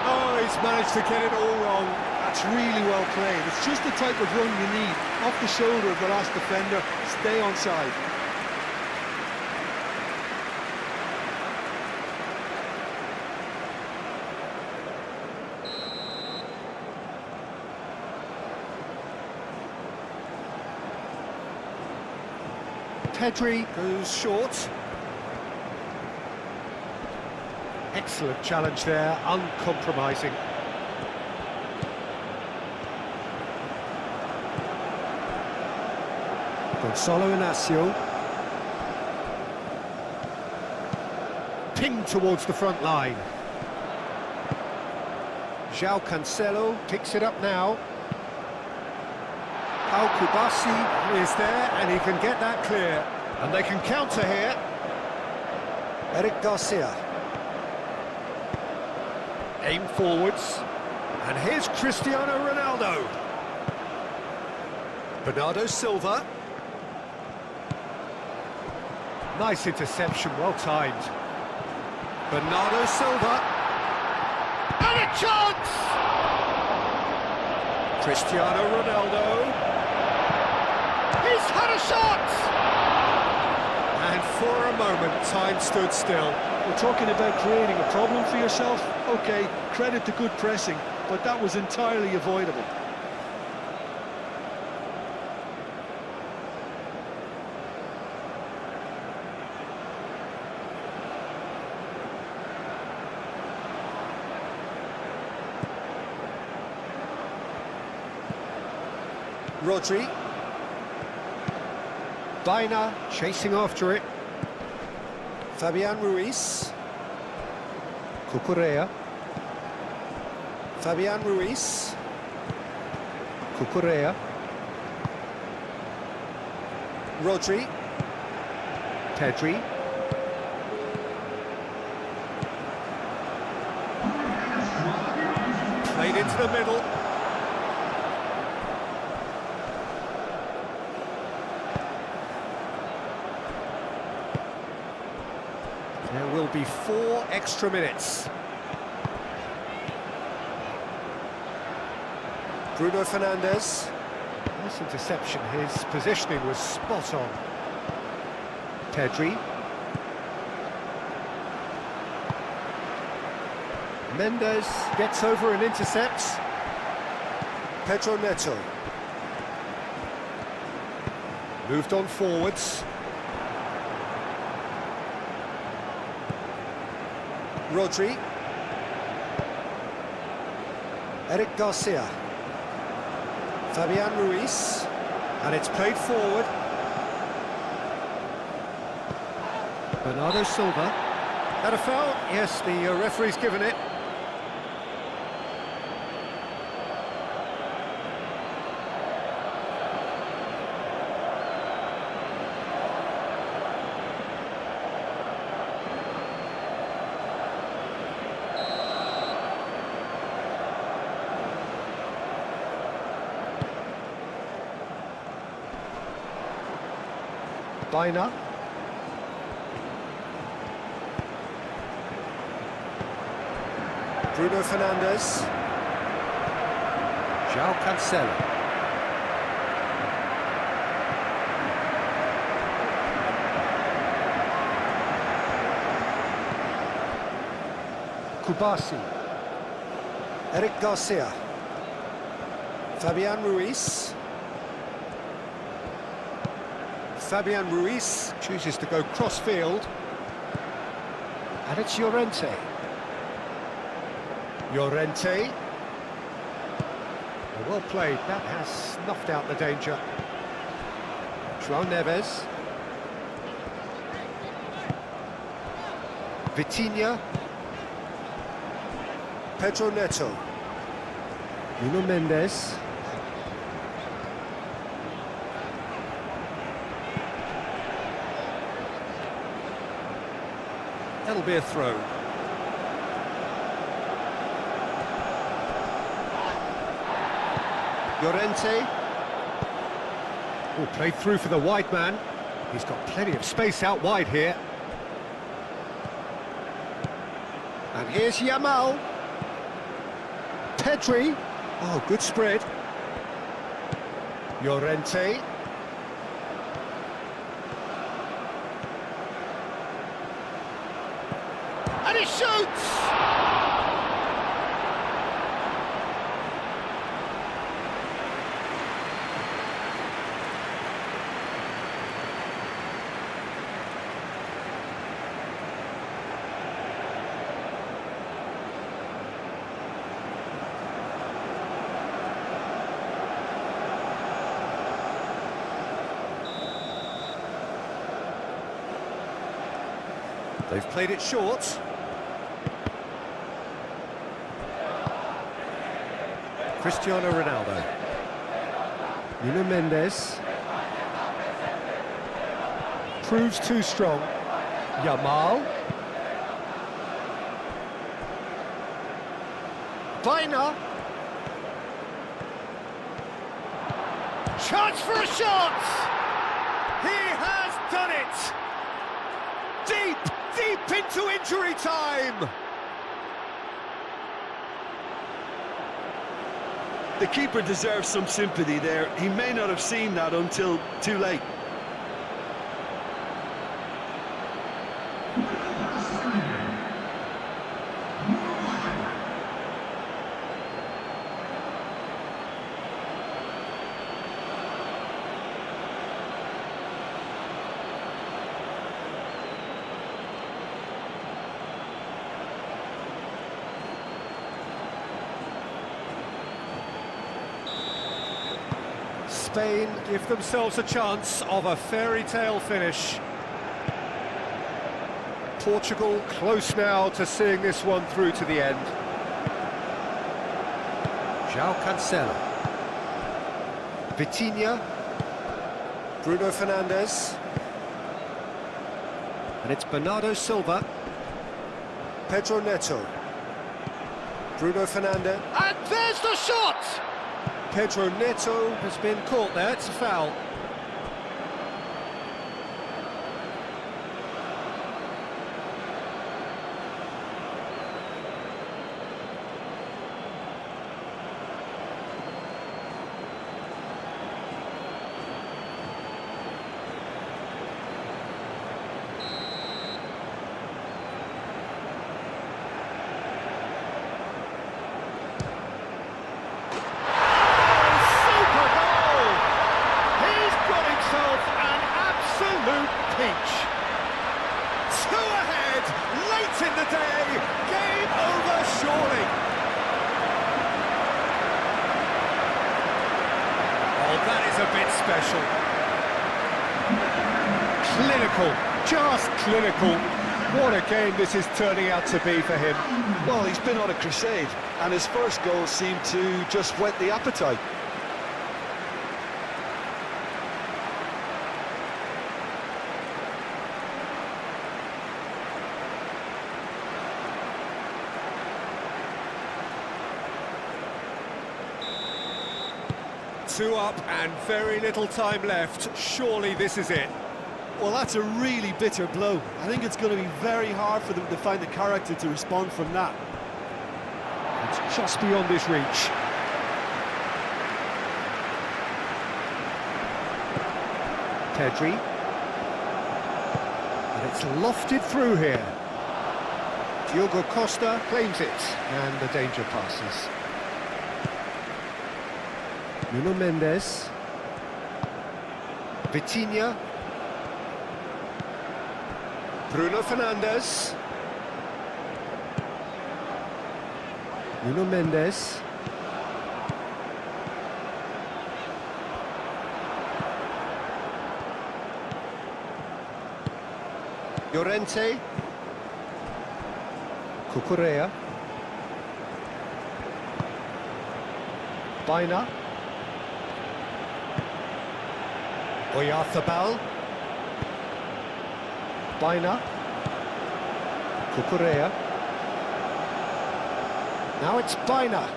Oh, he's managed to get it all wrong. That's really well played. It's just the type of run you need. Off the shoulder of the last defender, stay onside. Pedri goes short. Excellent challenge there, uncompromising. Gonzalo Inacio. Pinged towards the front line. João Cancelo picks it up now. Al Kubasi is there, and he can get that clear. And they can counter here. Eric Garcia. Aim forwards. And here's Cristiano Ronaldo. Bernardo Silva. Nice interception, well timed. Bernardo Silva. And a chance! Cristiano Ronaldo. He's had a shot! And for a moment, time stood still. We're talking about creating a problem for yourself. OK, credit to good pressing, but that was entirely avoidable. Rodri. Baena chasing after it. Fabian Ruiz. Cucurella. Fabian Ruiz. Cucurella. Rodri. Pedri. Played into the middle. There will be 4 extra minutes. Bruno Fernandes. Nice interception, his positioning was spot on. Pedri. Mendes gets over and intercepts. Pedro Neto. Moved on forwards. Rodri. Eric Garcia. Fabian Ruiz. And it's played forward. Bernardo Silva. Had a foul? Yes, the referee's given it. Baena. Bruno Fernandes. João Cancelo. Kubasi. Eric Garcia. Fabian Ruiz. Fabian Ruiz chooses to go cross-field. And it's Llorente. Llorente. Well played, that has snuffed out the danger. João Neves. Vitinha. Pedro Neto. Nuno Mendes. That'll be a throw. Llorente. Oh, played through for the wide man. He's got plenty of space out wide here. And here's Yamal. Pedri. Oh, good spread. Llorente. And he shoots! They've played it short. Cristiano Ronaldo. Nuno Mendes. Proves too strong. Yamal. Baina. Chance for a shot! He has done it! Deep into injury time! The keeper deserves some sympathy there. He may not have seen that until too late. Spain give themselves a chance of a fairy tale finish. Portugal close now to seeing this one through to the end. João Cancelo. Vitinha. Bruno Fernandes. And it's Bernardo Silva. Pedro Neto. Bruno Fernandes. And there's the shot! Pedro Neto. Has been caught there, it's a foul. Two ahead, late in the day, game over surely. Oh, that is a bit special. Clinical, just clinical. What a game this is turning out to be for him. Well, he's been on a crusade, and his first goal seemed to just whet the appetite. Two up and very little time left. Surely this is it. Well, that's a really bitter blow. I think it's going to be very hard for them to find the character to respond from that. It's just beyond his reach. Pedri. And it's lofted through here. Diogo Costa claims it, and the danger passes. Nuno Mendes. Vitinha. Bruno Fernandes. Nuno Mendes. Llorente. Cucurella. Baina. Oyarzabal. Baina. Cucurella. Now it's Baina.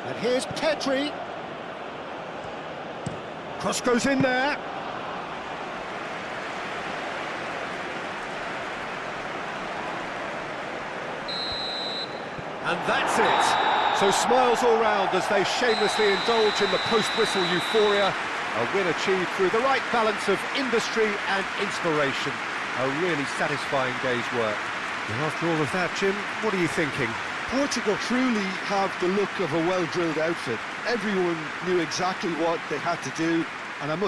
And here's Pedri. Cross goes in there. And that's it. So smiles all round as they shamelessly indulge in the post-whistle euphoria. A win achieved through the right balance of industry and inspiration. A really satisfying day's work. And after all of that, Jim, what are you thinking? Portugal truly have the look of a well-drilled outfit. Everyone knew exactly what they had to do, and I must